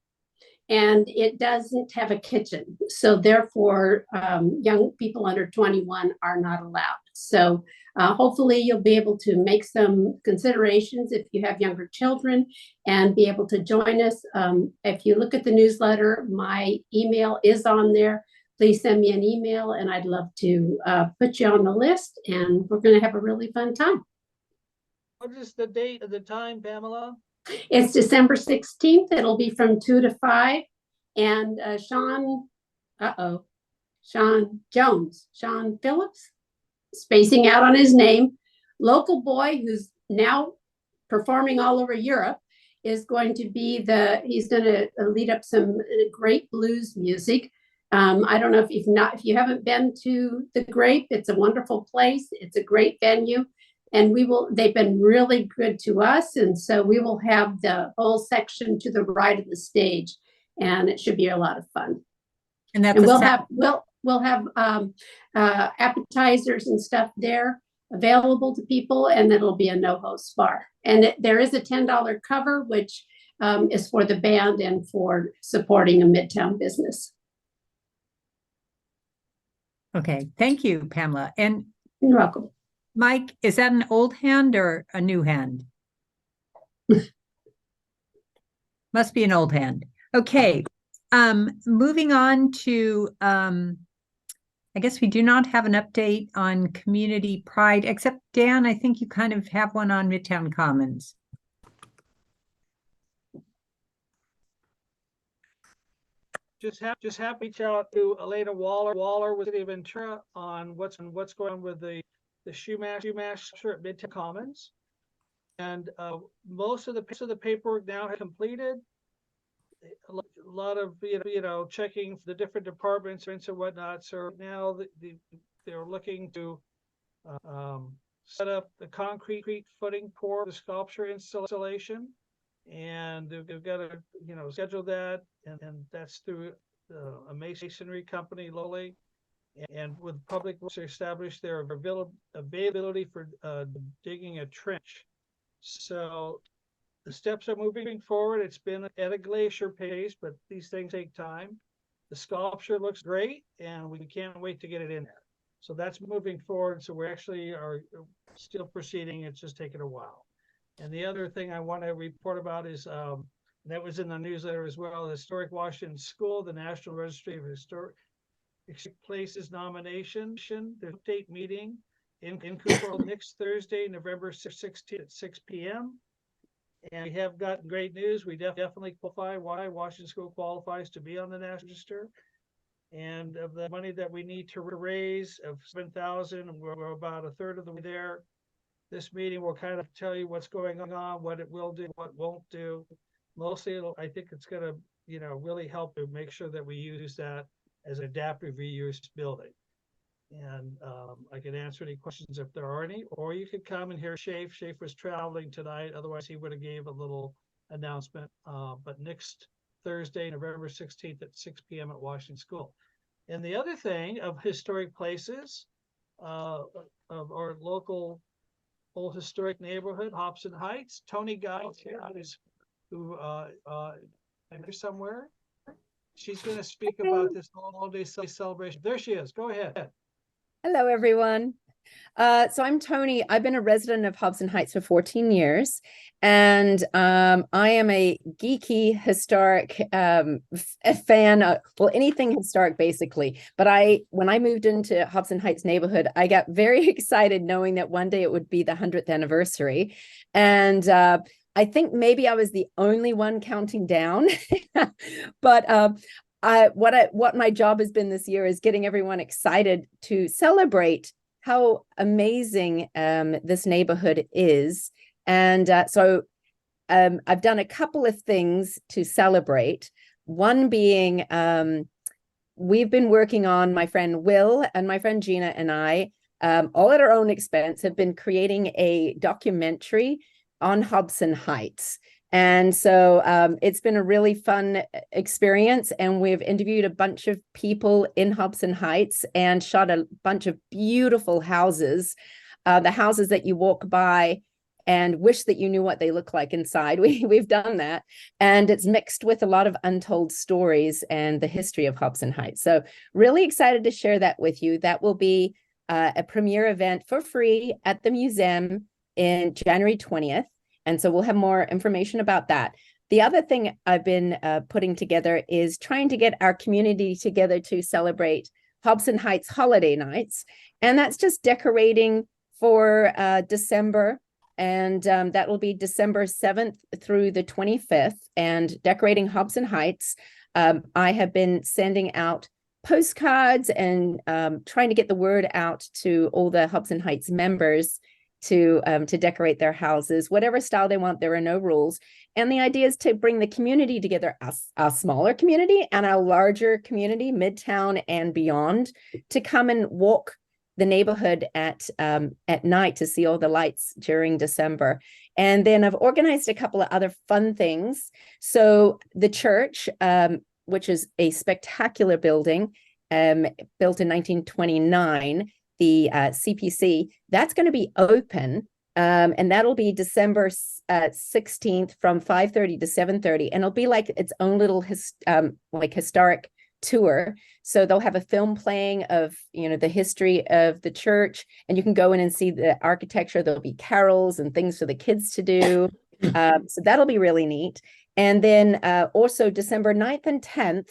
and it doesn't have a kitchen. So therefore, young people under 21 are not allowed. So hopefully you'll be able to make some considerations if you have younger children and be able to join us. If you look at the newsletter, my email is on there. Please send me an email, and I'd love to put you on the list, and we're going to have a really fun time. What is the date of the time, Pamela? It's December 16th. It'll be from 2 to 5. And Sean Phillips, spacing out on his name, local boy who's now performing all over Europe, is going to be he's going to lead up some great blues music. I don't know if you haven't been to the Grape, it's a wonderful place. It's a great venue. And they've been really good to us. And so we will have the whole section to the right of the stage, and it should be a lot of fun. And we'll have appetizers and stuff there available to people, and it'll be a no-host bar. And there is a $10 cover, which is for the band and for supporting a Midtown business. Okay, thank you, Pamela. And you're welcome. Mike, is that an old hand or a new hand? Must be an old hand. Okay, moving on to, I guess we do not have an update on Community Pride, except Dan, I think you kind of have one on Midtown Commons. Just happy to reach out to Elena Waller with City of Ventura on what's going on with the shoe master at Midtown Commons. And most of the paperwork now is completed. A lot of checking the different departments and whatnot. So now they're looking to set up the concrete footing pour the sculpture installation, and they've got to schedule that, and that's through a masonry company locally, and with Public Works to establish their availability for digging a trench. So the steps are moving forward. It's been at a glacier pace, but these things take time. The sculpture looks great, and we can't wait to get it in there. So that's moving forward. So we actually are still proceeding. It's just taking a while. And the other thing I want to report about is, that was in the newsletter as well, the Historic Washington School, the National Registry of Historic Places nomination, the state meeting in Cooper next Thursday, November 16th at 6 p.m. And we have gotten great news. We definitely qualify. Why Washington School qualifies to be on the National Register. And of the money that we need to raise of 7,000, we're about a third of the way there. This meeting will kind of tell you what's going on, what it will do, what won't do. Mostly, I think it's going to, really help to make sure that we use that as an adaptive reuse building. And I can answer any questions if there are any, or you could come and hear Shafe. Shafe was traveling tonight. Otherwise, he would have gave a little announcement. But next Thursday, November 16th at 6 p.m. at Washington School. And the other thing of historic places of our local old historic neighborhood, Hobson Heights, Tony Guy, who somewhere. She's going to speak about this all-day celebration. There she is. Go ahead. Hello, everyone. So I'm Tony. I've been a resident of Hobson Heights for 14 years, and I am a geeky historic fan of, well, anything historic basically. But when I moved into Hobson Heights neighborhood, I got very excited knowing that one day it would be the 100th anniversary. And I think maybe I was the only one counting down, but what my job has been this year is getting everyone excited to celebrate how amazing this neighborhood is. And so I've done a couple of things to celebrate. One being we've been working on, my friend Will and my friend Gina and I, all at our own expense, have been creating a documentary on Hobson Heights. And so it's been a really fun experience, and we've interviewed a bunch of people in Hobson Heights and shot a bunch of beautiful houses, the houses that you walk by and wish that you knew what they look like inside. We've done that, and it's mixed with a lot of untold stories and the history of Hobson Heights. So really excited to share that with you. That will be a premiere event for free at the museum in January 20th. And so we'll have more information about that. The other thing I've been putting together is trying to get our community together to celebrate Hobson Heights holiday nights. And that's just decorating for December. And that will be December 7th through the 25th, and decorating Hobson Heights. I have been sending out postcards and trying to get the word out to all the Hobson Heights members to decorate their houses, whatever style they want. There are no rules. And the idea is to bring the community together, a smaller community and a larger community, Midtown and beyond, to come and walk the neighborhood at night to see all the lights during December. And then I've organized a couple of other fun things. So the church, which is a spectacular building, built in 1929, the CPC, that's going to be open, and that'll be December 16th from 5:30 to 7:30, and it'll be like its own little historic tour. So they'll have a film playing of the history of the church, and you can go in and see the architecture. There'll be carols and things for the kids to do. So that'll be really neat. And then also December 9th and 10th,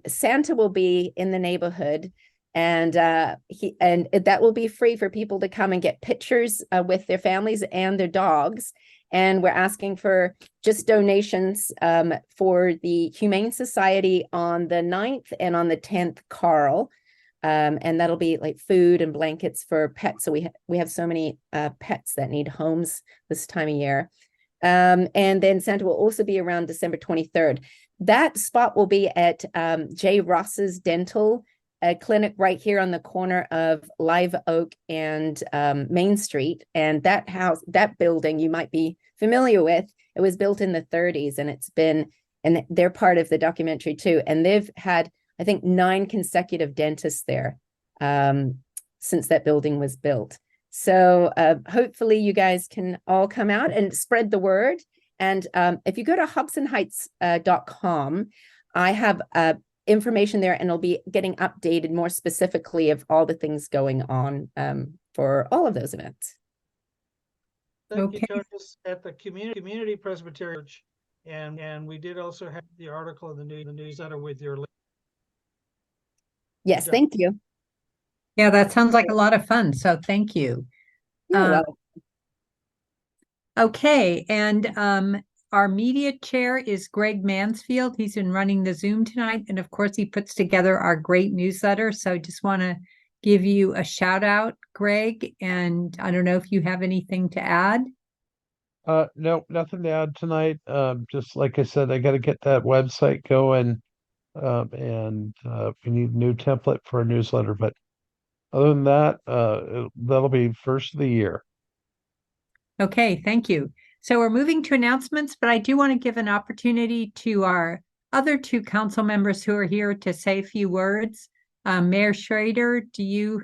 Santa will be in the neighborhood. And that will be free for people to come and get pictures with their families and their dogs. And we're asking for just donations for the Humane Society on the 9th and on the 10th, Carl. And that'll be like food and blankets for pets. So we have so many pets that need homes this time of year. And then Santa will also be around December 23rd. That spot will be at J. Ross's Dental clinic right here on the corner of Live Oak and Main Street. And that building you might be familiar with, it was built in the 30s, and they're part of the documentary too. And they've had, I think, 9 consecutive dentists there since that building was built. So hopefully you guys can all come out and spread the word. And if you go to hobsonheights.com, I have information there, and it'll be getting updated more specifically of all the things going on for all of those events. Thank you, Curtis, at the community Presbyterian Church, and we did also have the article in the newsletter with your link. Yes, thank you. Yeah, that sounds like a lot of fun. So thank you. Yeah, Um, well, Okay, and our media chair is Greg Mansfield. He's been running the Zoom tonight, and of course, he puts together our great newsletter. So just want to give you a shout out, Greg. And I don't know if you have anything to add. No, nothing to add tonight. Just like I said, I got to get that website going. And we need a new template for a newsletter. But other than that, that'll be first of the year. Okay, thank you. So we're moving to announcements, but I do want to give an opportunity to our other two council members who are here to say a few words. Mayor Schroeder, would you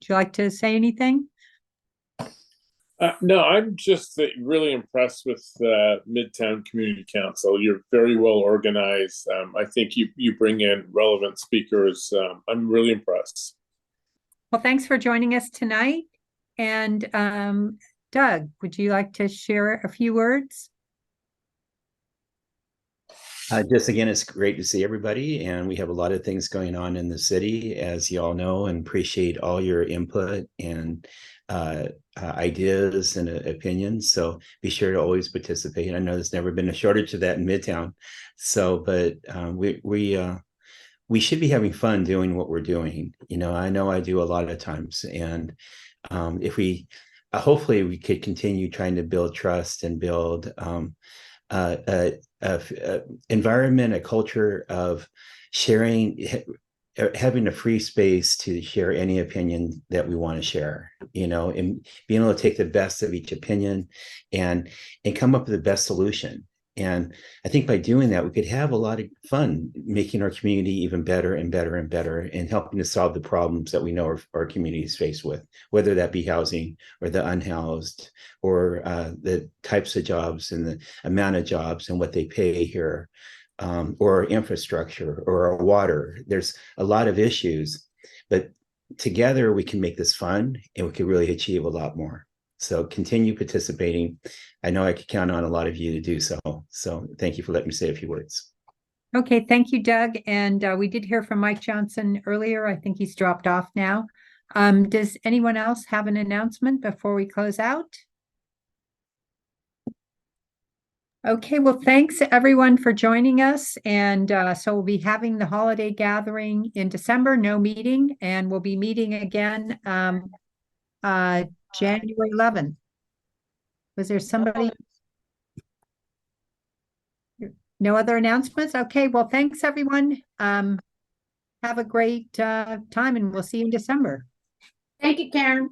like to say anything? No, I'm just really impressed with Midtown Community Council. You're very well organized. I think you bring in relevant speakers. I'm really impressed. Well, thanks for joining us tonight. And Doug, would you like to share a few words? Just again, it's great to see everybody, and we have a lot of things going on in the city, as you all know, and appreciate all your input and ideas and opinions. So be sure to always participate. I know there's never been a shortage of that in Midtown. So, but we should be having fun doing what we're doing. You know I do a lot of times, and if we hopefully we could continue trying to build trust and build environment, a culture of sharing, having a free space to share any opinion that we want to share, and being able to take the best of each opinion and come up with the best solution. And I think by doing that, we could have a lot of fun making our community even better and better and better, and helping to solve the problems that we know our community is faced with, whether that be housing or the unhoused or the types of jobs and the amount of jobs and what they pay here, or infrastructure or our water. There's a lot of issues, but together we can make this fun and we can really achieve a lot more. So continue participating. I know I could count on a lot of you to do so. So thank you for letting me say a few words. Okay, thank you, Doug. And we did hear from Mike Johnson earlier. I think he's dropped off now. Does anyone else have an announcement before we close out? Okay, well, thanks everyone for joining us. And so we'll be having the holiday gathering in December, no meeting, and we'll be meeting again January 11th. Was there somebody? No other announcements? Okay, well, thanks everyone. Have a great time, and we'll see you in December. Thank you, Karen.